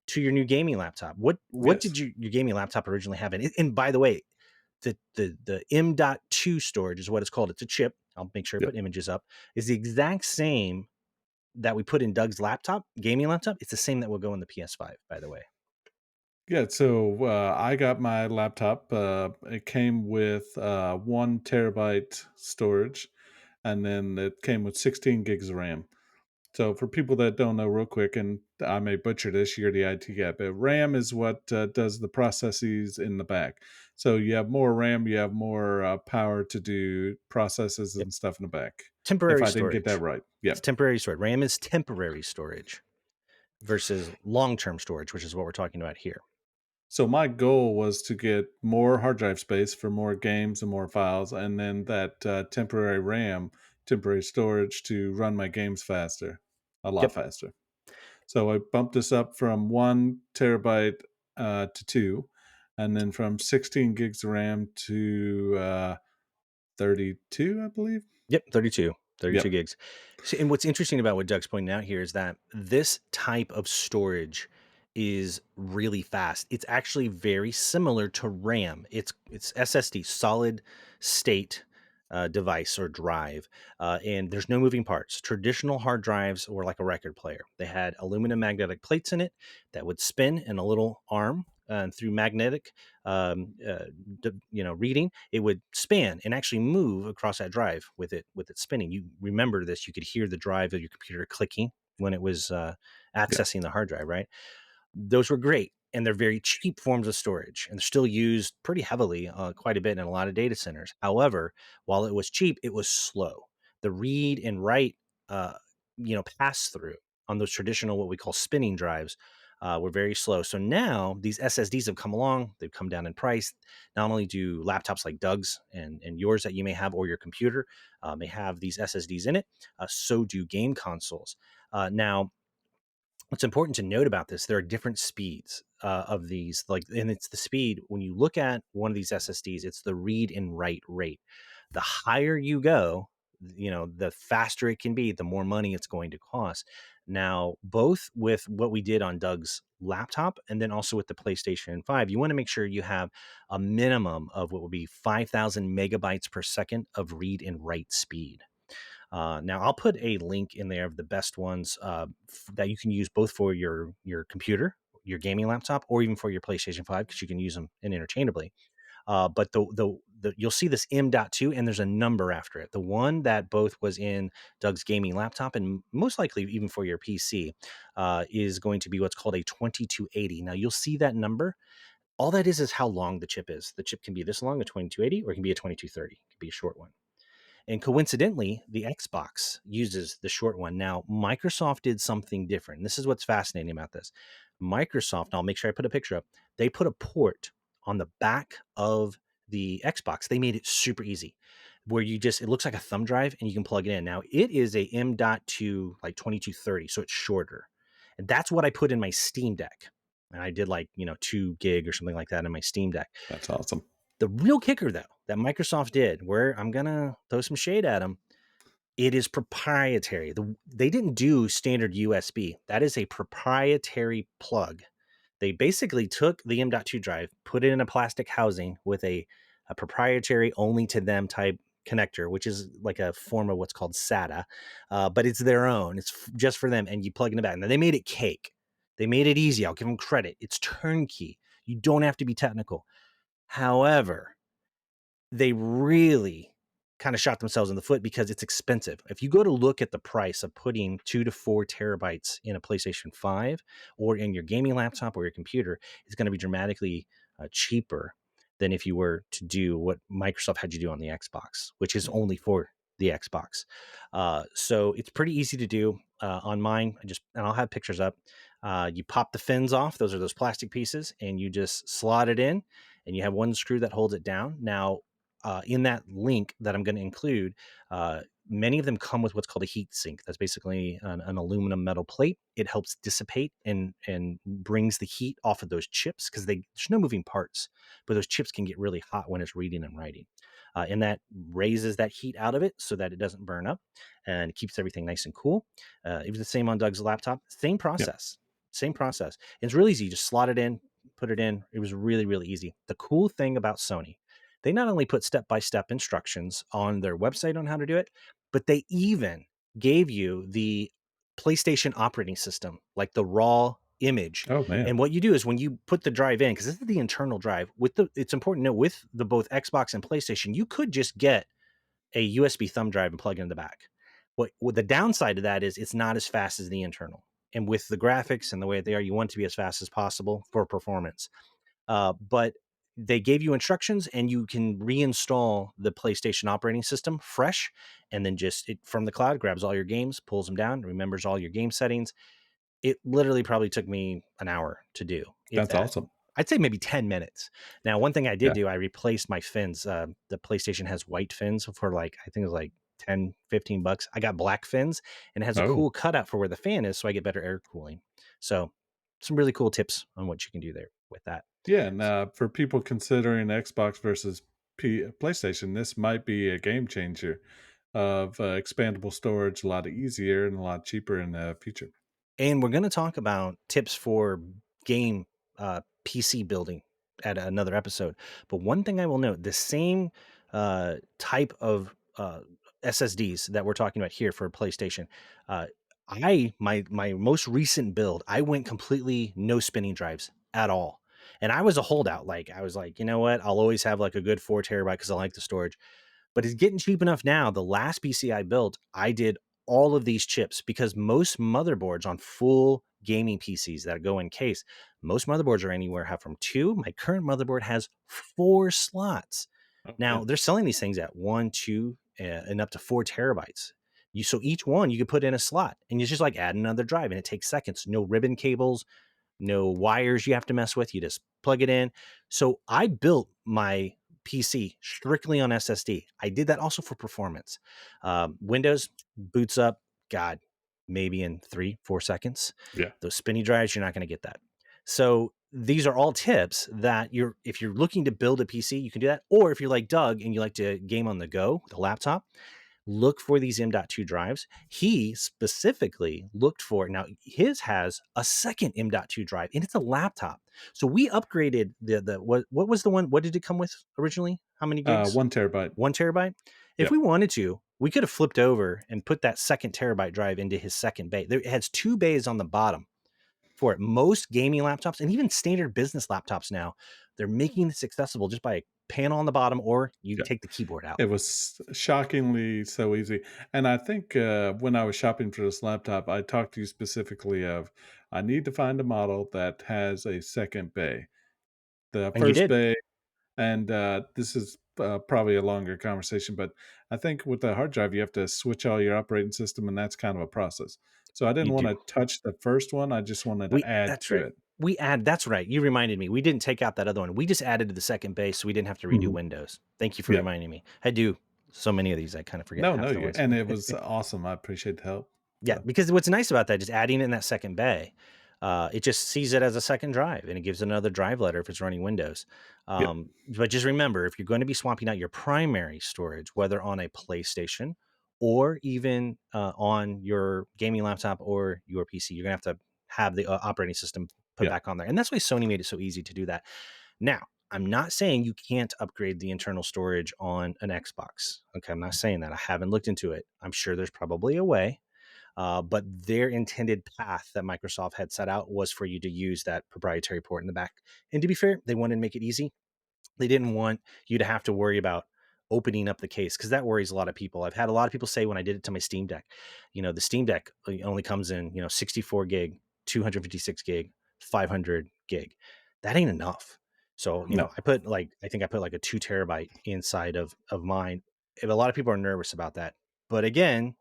to your new gaming laptop. What Yes. did your gaming laptop originally have in it? And by the way, the M.2 storage is what it's called. It's a chip. I'll make sure I Yep. put images up. Is the exact same that we put in Doug's laptop, gaming laptop. It's the same that will go in the PS5, by the way. Yeah, so I got my laptop. It came with 1 terabyte storage, and then it came with 16 gigs of RAM. So for people that don't know, real quick, and I may butcher this, you're the IT guy, but RAM is what does the processes in the back. So you have more RAM, you have more power to do processes Yep. and stuff in the back. If Temporary I didn't get that storage. right, It's yep. temporary storage. RAM is temporary storage versus long-term storage, which is what we're talking about here. So my goal was to get more hard drive space for more games and more files, and then that temporary RAM, temporary storage to run my games faster, a lot Yep. faster. So I bumped this up from 1 terabyte to two, and then from 16 gigs of RAM to 32, I believe. Yep, 32, 32 Yep. gigs. See, and what's interesting about what Doug's pointing out here is that this type of storage is really fast. It's actually very similar to RAM. It's SSD, solid state device or drive, and there's no moving parts. Traditional hard drives were like a record player. They had aluminum magnetic plates in it that would spin in a little arm. And through magnetic um, uh, reading, it would span and actually move across that drive with it spinning. You remember this? You could hear the drive of your computer clicking when it was Yeah. accessing the hard drive, right? Those were great, and they're very cheap forms of storage, and they're still used pretty heavily, quite a bit in a lot of data centers. However, while it was cheap, it was slow. The read and write, uh, pass through on those traditional what we call spinning drives were very slow. So now these SSDs have come along; they've come down in price. Not only do laptops like Doug's and yours that you may have, or your computer may have these SSDs in it, so do game consoles. Now, what's important to note about this, there are different speeds of these, like, and it's the speed when you look at one of these SSDs, it's the read and write rate. The higher you go, the faster it can be, the more money it's going to cost. Now, both with what we did on Doug's laptop and then also with the PlayStation 5, you want to make sure you have a minimum of what would be 5,000 megabytes per second of read and write speed. Now, I'll put a link in there of the best ones that you can use both for your computer, your gaming laptop, or even for your PlayStation 5 because you can use them interchangeably. But the you'll see this M.2 and there's a number after it. The one that both was in Doug's gaming laptop and most likely even for your PC is going to be what's called a 2280. Now you'll see that number. All that is how long the chip is. The chip can be this long, a 2280, or it can be a 2230. It can be a short one. And coincidentally, the Xbox uses the short one. Now, Microsoft did something different. This is what's fascinating about this. Microsoft, I'll make sure I put a picture up, they put a port on the back of the Xbox. They made it super easy where it looks like a thumb drive and you can plug it in. Now, it is a M.2, like 2230, so it's shorter. And that's what I put in my Steam Deck. And I did like, 2 gig or something like that in my Steam Deck. That's awesome. The real kicker, though, that Microsoft did, where I'm going to throw some shade at them, it is proprietary. They didn't do standard USB. That is a proprietary plug. They basically took the M.2 drive, put it in a plastic housing with a proprietary only to them type connector, which is like a form of what's called SATA, but it's their own. It's just for them, and you plug in the back. Now, they made it cake. They made it easy. I'll give them credit. It's turnkey. You don't have to be technical. However, they really kind of shot themselves in the foot because it's expensive. If you go to look at the price of putting 2 to 4 terabytes in a PlayStation 5 or in your gaming laptop or your computer, it's going to be dramatically cheaper than if you were to do what Microsoft had you do on the Xbox, which is only for the Xbox. So it's pretty easy to do on mine. And I'll have pictures up. You pop the fins off; those are those plastic pieces, and you just slot it in, and you have one screw that holds it down. Now, in that link that I'm going to include, many of them come with what's called a heat sink. That's basically an aluminum metal plate. It helps dissipate and brings the heat off of those chips because there's no moving parts, but those chips can get really hot when it's reading and writing. And that raises that heat out of it so that it doesn't burn up and it keeps everything nice and cool. It was the same on Doug's laptop. Same Yeah. process. Same process. And it's really easy. You just slot it in, put it in. It was really, really easy. The cool thing about Sony, they not only put step by step instructions on their website on how to do it, but they even gave you the PlayStation operating system, like the raw image. Oh, man. And what you do is when you put the drive in, because this is the internal drive, it's important to know with the both Xbox and PlayStation, you could just get a USB thumb drive and plug it in the back. What the downside of that is it's not as fast as the internal. And with the graphics and the way they are, you want it to be as fast as possible for performance. But they gave you instructions, and you can reinstall the PlayStation operating system fresh, and then just from the cloud grabs all your games, pulls them down, remembers all your game settings. It literally probably took me an hour to do, if That's that. awesome. I'd say maybe 10 minutes. Now, one thing I did Yeah. do, I replaced my fins. The PlayStation has white fins for like, I think it was like 10, $15. I got black fins, and it has a Oh. cool cutout for where the fan is, so I get better air cooling. So, some really cool tips on what you can do there with that. Yeah, and, for people considering Xbox versus PlayStation, this might be a game changer of, expandable storage, a lot easier and a lot cheaper in the future. And we're going to talk about tips for game PC building at another episode. But one thing I will note, the same type of SSDs that we're talking about here for PlayStation, uh, my most recent build, I went completely no spinning drives at all. And I was a holdout. Like I was like, you know what? I'll always have like a good 4 TB because I like the storage, but it's getting cheap enough now. The last PC I built, I did all of these chips because most motherboards on full gaming PCs that go in case, most motherboards are anywhere have from two. My current motherboard has 4 slots. Oh, Now man. they're selling these things at 1, 2, and up to 4 TB. So each one you could put in a slot, and you just like add another drive, and it takes seconds. No ribbon cables, no wires you have to mess with. You just plug it in. So I built my PC strictly on SSD. I did that also for performance. Windows boots up, God, maybe in 3, 4 seconds. Yeah. Those spinny drives, you're not going to get that. So these are all tips that if you're looking to build a PC, you can do that. Or if you're like Doug and you like to game on the go with a laptop, look for these M.2 drives. He specifically looked for, now his has a second M.2 drive, and it's a laptop. So we upgraded what was the one? What did it come with originally? How many gigs? 1 terabyte. 1 TB. If we Yep. wanted to, we could have flipped over and put that second terabyte drive into his second bay. It has 2 bays on the bottom for it. Most gaming laptops and even standard business laptops now, they're making this accessible just by a panel on the bottom, or you Yeah. take the keyboard out. It was shockingly so easy, and I think, when I was shopping for this laptop, I talked to you specifically of, I need to find a model that has a second bay. The And you first did. bay. And, this is, probably a longer conversation, but I think with the hard drive, you have to switch all your operating system, and that's kind of a process. So I You didn't do. wanna touch the first one, I just wanted to add That's to right. it. That's right. You reminded me. We didn't take out that other one. We just added to the second base, so we didn't have to redo Mhm. Windows. Thank you for Yep. reminding me. I do so many of these, I kind of forget No, half no, the you ones. and it was awesome, I appreciate the help. Yeah, So, because what's nice about that is adding in that second bay, it just sees it as a second drive, and it gives another drive letter if it's running Windows. yep, But just remember, if you're going to be swapping out your primary storage, whether on a PlayStation or even on your gaming laptop or your PC, you're going to have the operating system put yep, back on there. And that's why Sony made it so easy to do that. Now, I'm not saying you can't upgrade the internal storage on an Xbox. Okay, I'm not saying that. I haven't looked into it. I'm sure there's probably a way, but their intended path that Microsoft had set out was for you to use that proprietary port in the back. And to be fair, they wanted to make it easy. They didn't want you to have to worry about opening up the case because that worries a lot of people. I've had a lot of people say when I did it to my Steam Deck, the Steam Deck only comes in, 64 gig, 256 gig, 500 gig. That ain't enough. So, no, I think I put like a 2 TB inside of mine. If a lot of people are nervous about that. But again,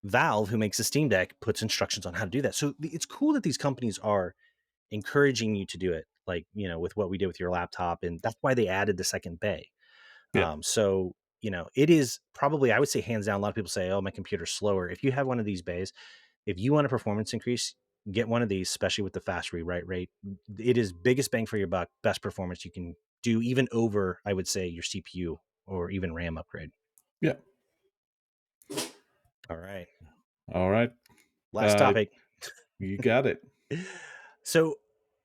Valve, who makes the Steam Deck, puts instructions on how to do that. So it's cool that these companies are encouraging you to do it, like, with what we did with your laptop. And that's why they added the second bay. yeah, So, it is probably, I would say, hands down. A lot of people say, oh, my computer's slower. If you have one of these bays, if you want a performance increase, get one of these, especially with the fast rewrite rate. It is biggest bang for your buck, best performance you can do, even over, I would say, your CPU or even RAM upgrade. yeah. All right. Alright, Last uh, topic. you got it. So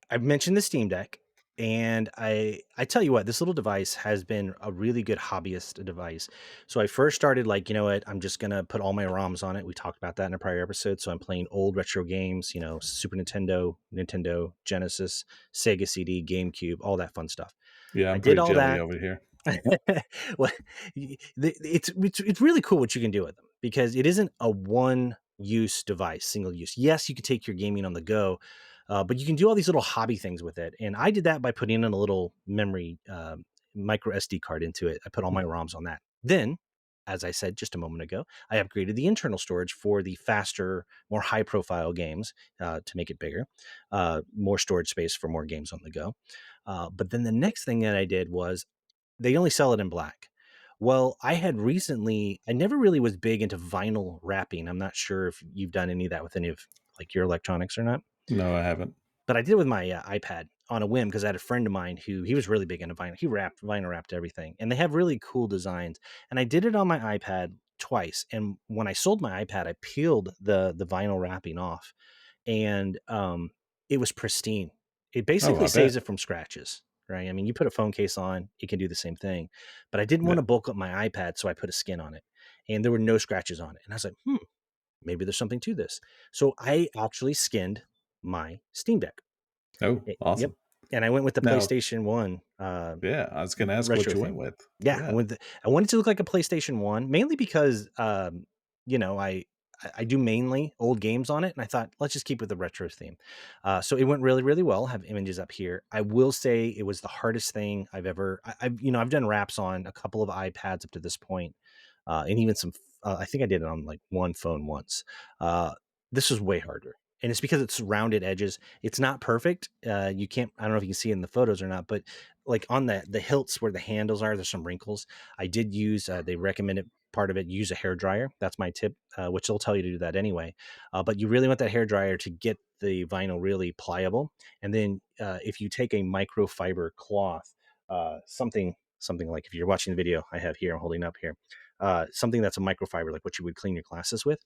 I've mentioned the Steam Deck. And I tell you what, this little device has been a really good hobbyist device. So I first started like, you know what, I'm just gonna put all my ROMs on it. We talked about that in a prior episode. So I'm playing old retro games, you know, Super Nintendo, Nintendo, Genesis, Sega CD, GameCube, all that fun stuff. Yeah, I I'm did pretty all jelly that. over here. Well, it's really cool what you can do with them because it isn't a one use device, single use. Yes, you can take your gaming on the go, but you can do all these little hobby things with it. And I did that by putting in a little memory micro SD card into it. I put all my ROMs on that. Then, as I said just a moment ago, I upgraded the internal storage for the faster, more high profile games to make it bigger, more storage space for more games on the go. But then the next thing that I did was they only sell it in black. Well, I never really was big into vinyl wrapping. I'm not sure if you've done any of that with any of like your electronics or not, No, I haven't. but I did with my iPad on a whim because I had a friend of mine who he was really big into vinyl. He wrapped vinyl wrapped everything, and they have really cool designs. And I did it on my iPad twice. And when I sold my iPad, I peeled the vinyl wrapping off, and it was pristine. It Oh, basically I saves bet. it from scratches, right? I mean, you put a phone case on, it can do the same thing, but I didn't want Yeah. to bulk up my iPad, so I put a skin on it, and there were no scratches on it. And I was like, maybe there's something to this. So I actually skinned my Steam Deck. Oh, Yep, awesome. and I went with the Now, PlayStation 1, yeah, I was gonna ask what retro you went theme. with. Yeah, Yeah. I wanted to look like a PlayStation 1, mainly because, you know, I do mainly old games on it, and I thought, "Let's just keep with the retro theme." So it went really, really well. I have images up here. I will say it was the hardest thing I've you know, I've done wraps on a couple of iPads up to this point, and even I think I did it on, like, one phone once. Uh, this was way harder, and it's because it's rounded edges. It's not perfect. You can't I don't know if you can see it in the photos or not, but like on the hilts where the handles are, there's some wrinkles. I did use they recommended part of it use a hair dryer. That's my tip, which they'll tell you to do that anyway. But you really want that hair dryer to get the vinyl really pliable. And then if you take a microfiber cloth, something like if you're watching the video I have here, I'm holding up here, something that's a microfiber, like what you would clean your glasses with,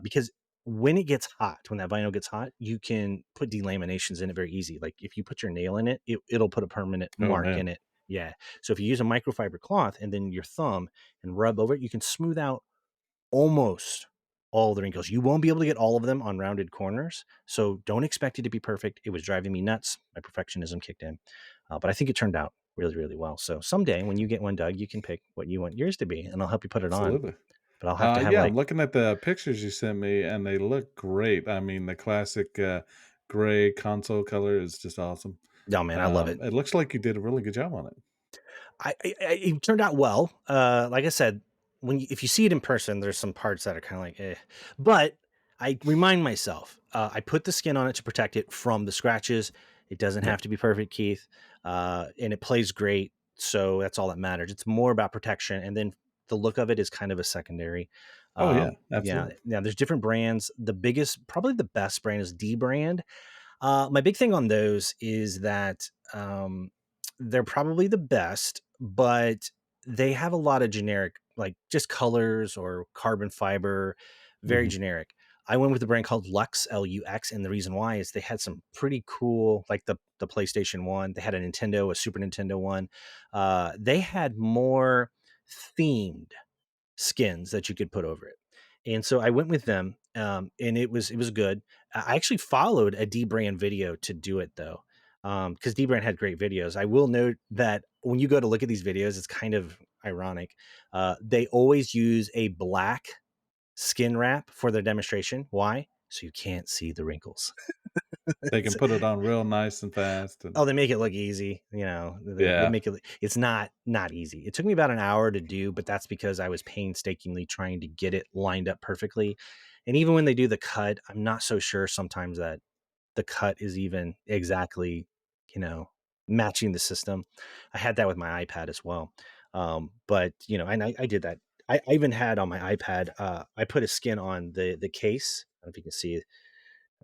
because when it gets hot, when that vinyl gets hot, you can put delaminations in it very easy. Like if you put your nail in it, it'll put a permanent Oh, mark man. in it. Yeah. So if you use a microfiber cloth and then your thumb and rub over it, you can smooth out almost all the wrinkles. You won't be able to get all of them on rounded corners. So don't expect it to be perfect. It was driving me nuts. My perfectionism kicked in. But I think it turned out really, really well. So someday when you get one, Doug, you can pick what you want yours to be and I'll help you put it on. Absolutely. But I'll have to have Yeah, I'm like, looking at the pictures you sent me, and they look great. I mean, the classic, gray console color is just awesome. oh man, I love it. It looks like you did a really good job on it. It turned out well. Like I said, if you see it in person, there's some parts that are kind of like, eh. But I remind myself, I put the skin on it to protect it from the scratches. It doesn't Yeah. have to be perfect, Keith, and it plays great. So that's all that matters. It's more about protection, and then the look of it is kind of a secondary. Oh, yeah, Yeah, absolutely. yeah. There's different brands. The biggest, probably the best brand is D brand. My big thing on those is that they're probably the best, but they have a lot of generic, like just colors or carbon fiber, very Mhm. generic. I went with a brand called Lux, Lux, and the reason why is they had some pretty cool, like the PlayStation One. They had a Nintendo, a Super Nintendo one. They had more themed skins that you could put over it. And so I went with them, and it was good. I actually followed a D brand video to do it though, because D brand had great videos. I will note that when you go to look at these videos, it's kind of ironic. They always use a black skin wrap for their demonstration. Why? So you can't see the wrinkles. They can put it on real nice and fast, and Oh, they make it look easy, you know, they yeah. make it's not easy. It took me about an hour to do, but that's because I was painstakingly trying to get it lined up perfectly. And even when they do the cut, I'm not so sure sometimes that the cut is even exactly, you know, matching the system. I had that with my iPad as well. But you know, and I did that. I even had on my iPad, I put a skin on the case. I don't know if you can see it.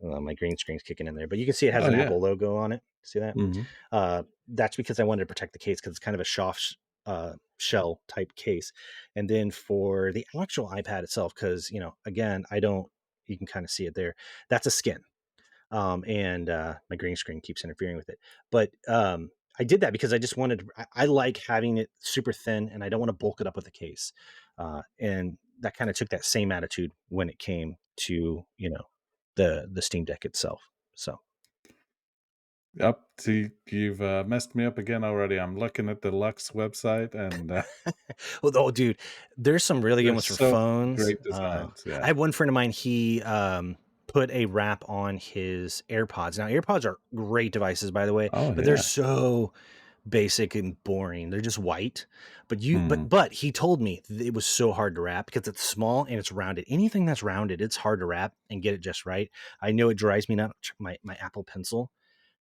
My green screen's kicking in there, but you can see it has Oh, an yeah. Apple logo on it. See that? Mhm. That's because I wanted to protect the case because it's kind of a soft shell type case. And then for the actual iPad itself, because you know, again, I don't. You can kind of see it there. That's a skin, and my green screen keeps interfering with it. But I did that because I just wanted to, I like having it super thin and I don't want to bulk it up with a case. And that kind of took that same attitude when it came to, the Steam Deck itself. So, Yep. See, you've messed me up again already. I'm looking at the Lux website, and well, oh, dude, there's some really good ones there's for so many phones. great designs. I Yeah. had one friend of mine. He put a wrap on his AirPods. Now, AirPods are great devices, by the way, Oh but they're yeah. so basic and boring. They're just white. But Hmm. he told me it was so hard to wrap because it's small and it's rounded. Anything that's rounded, it's hard to wrap and get it just right. I know it drives me nuts. My Apple Pencil,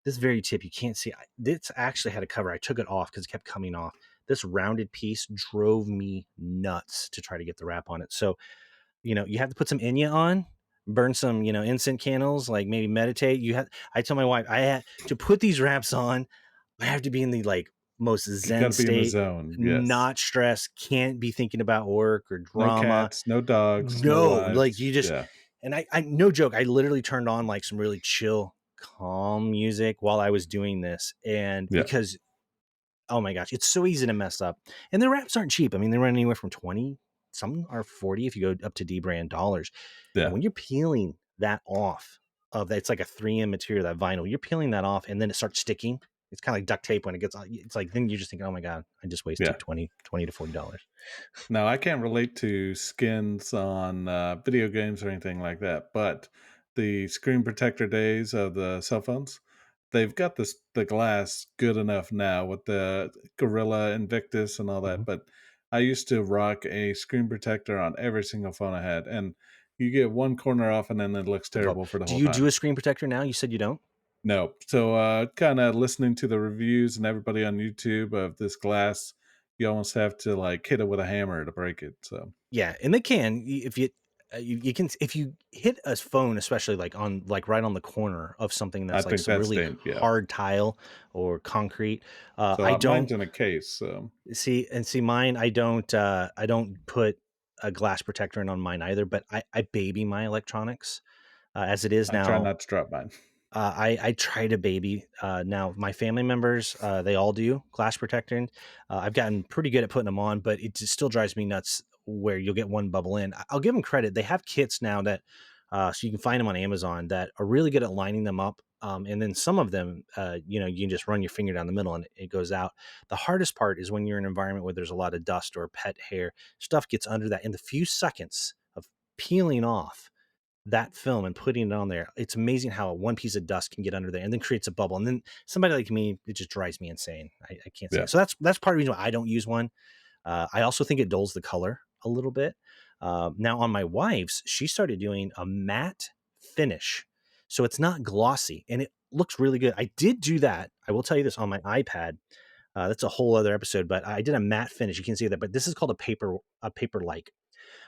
this very tip, you can't see. This actually had a cover. I took it off because it kept coming off. This rounded piece drove me nuts to try to get the wrap on it. So, you have to put some Enya on, burn some, incense candles, like maybe meditate. I tell my wife, I had to put these wraps on. I have to be in the like most You got zen to be in the state, zone. Yes. not stressed, can't be thinking about work or No drama. cats, no dogs, no No, like wives. you just, Yeah. and I no joke, I literally turned on like some really chill, calm music while I was doing this. And Yeah. because, oh my gosh, it's so easy to mess up. And the wraps aren't cheap. I mean, they run anywhere from 20, some are 40 if you go up to D brand dollars. And Yeah. when you're peeling that off of that, it's like a 3M material, that vinyl, you're peeling that off and then it starts sticking. It's kind of like duct tape when it gets, it's like, then you're just thinking, oh my God, I just Yeah. wasted 20 to $40. Now, I can't relate to skins on video games or anything like that, but the screen protector days of the cell phones, they've got the glass good enough now with the Gorilla Invictus and all that. Mhm. But I used to rock a screen protector on every single phone I had, and you get one corner off, and then it looks Well, terrible for the do whole you time. do a screen protector now? You said you don't? No. So, kind of listening to the reviews and everybody on YouTube of this glass, you almost have to like hit it with a hammer to break it. So, Yeah, and they can if you can, if you hit a phone, especially like on like right on the corner of something I that's like think some that's really yeah. hard tile or concrete. So, I mine's don't in a case, so see mine. I don't put a glass protector in on mine either. But I baby my electronics as it is I try now. not to drop mine. I try to baby. Now my family members, they all do glass protecting. I've gotten pretty good at putting them on, but it just still drives me nuts where you'll get one bubble in. I'll give them credit. They have kits now that, so you can find them on Amazon that are really good at lining them up. And then some of them, you can just run your finger down the middle and it goes out. The hardest part is when you're in an environment where there's a lot of dust or pet hair, stuff gets under that. In the few seconds of peeling off that film and putting it on there, it's amazing how one piece of dust can get under there and then creates a bubble. And then somebody like me, it just drives me insane. I can't stand Yeah. it. So that's part of the reason why I don't use one. I also think it dulls the color a little bit. Now on my wife's, she started doing a matte finish, so it's not glossy and it looks really good. I did do that. I will tell you this on my iPad. That's a whole other episode, but I did a matte finish. You can see that, but this is called a paper like.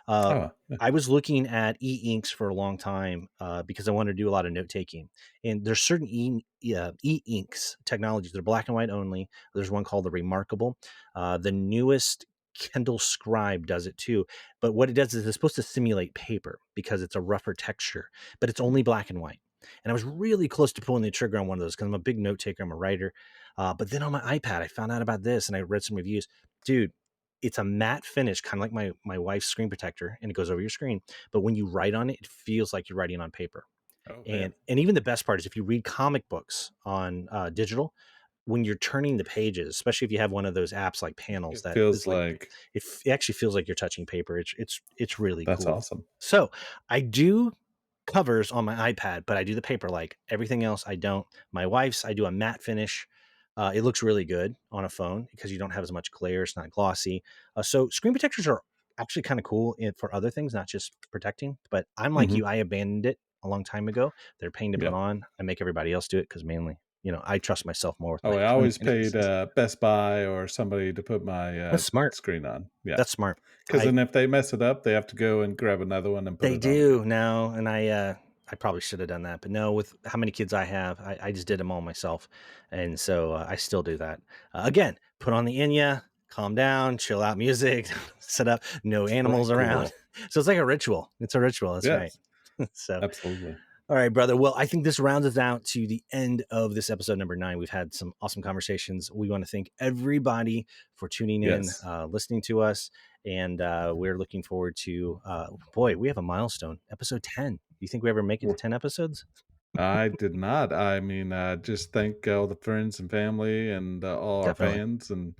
Uh, Oh, yeah. I was looking at e-inks for a long time because I wanted to do a lot of note taking. And there's certain e-inks technologies. They're black and white only. There's one called the Remarkable. The newest Kindle Scribe does it too. But what it does is it's supposed to simulate paper because it's a rougher texture, but it's only black and white. And I was really close to pulling the trigger on one of those because I'm a big note taker. I'm a writer. But then on my iPad, I found out about this and I read some reviews. Dude, it's a matte finish, kind of like my wife's screen protector, and it goes over your screen. But when you write on it, it feels like you're writing on paper. Oh, man. And even the best part is if you read comic books on digital, when you're turning the pages, especially if you have one of those apps like panels It that feels is like like it actually feels like you're touching paper. It's really that's cool. awesome. So I do covers on my iPad, but I do the paper like everything else. I don't. My wife's, I do a matte finish. It looks really good on a phone because you don't have as much glare. It's not glossy. So screen protectors are actually kind of cool for other things, not just protecting. But I'm like Mhm. you. I abandoned it a long time ago. They're paying to put Yeah. on. I make everybody else do it because mainly, I trust myself more with my Oh, I phone always paid, finishes. Best Buy or somebody to put my, That's smart. screen on. Yeah. That's smart. Because I then if they mess it up, they have to go and grab another one and put They it on again. do now, and I probably should have done that, but no, with how many kids I have, I just did them all myself, and so I still do that. Again, put on the Enya, calm down, chill out music, set up, no animals around. Tranquil. So it's like a ritual. It's a ritual. That's right. Yes, So absolutely. All right, brother. Well, I think this rounds us out to the end of this episode number 9. We've had some awesome conversations. We want to thank everybody for tuning in, Yes. listening to us, and we're looking forward to. Boy, we have a milestone, episode 10. Do you think we ever make it to 10 episodes? I did not. I mean, just thank all the friends and family and all our Definitely. fans, and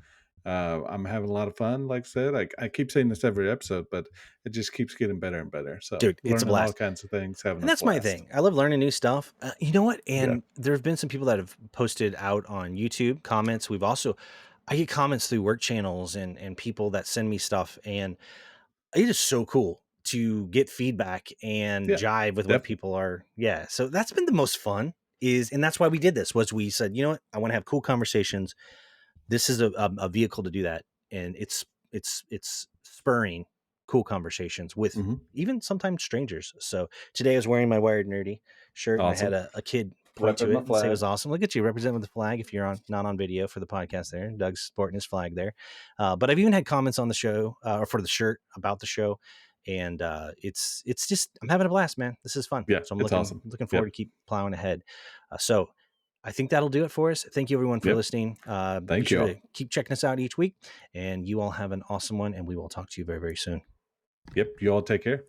I'm having a lot of fun. Like I said, I keep saying this every episode, but it just keeps getting better and better. So Dude, it's a learning all blast. kinds of things, having And a that's my blast. thing. I love learning new stuff. You know what? Yeah, And there have been some people that have posted out on YouTube comments. I get comments through work channels and people that send me stuff. And it is so cool to get feedback and yeah, jive with what def- people are. Yeah. So that's been the most fun and that's why we did this was we said, you know what? I want to have cool conversations. This is a vehicle to do that, and it's spurring cool conversations with mhm. even sometimes strangers. So today I was wearing my Wired Nerdy shirt, and I had Awesome. a kid point to Repping my it and say it flag. was awesome. Look at you representing with the flag. If you're on not on video for the podcast, there, Doug's sporting his flag there. But I've even had comments on the show or for the shirt about the show, and it's just I'm having a blast, man. This is fun. Yeah, So I'm it's awesome. looking forward to Yep, keep plowing ahead. So I think that'll do it for us. Thank you, everyone, for yep. listening. Be Thank sure you to all. keep checking us out each week, and you all have an awesome one. And we will talk to you very, very soon. Yep, you all take care.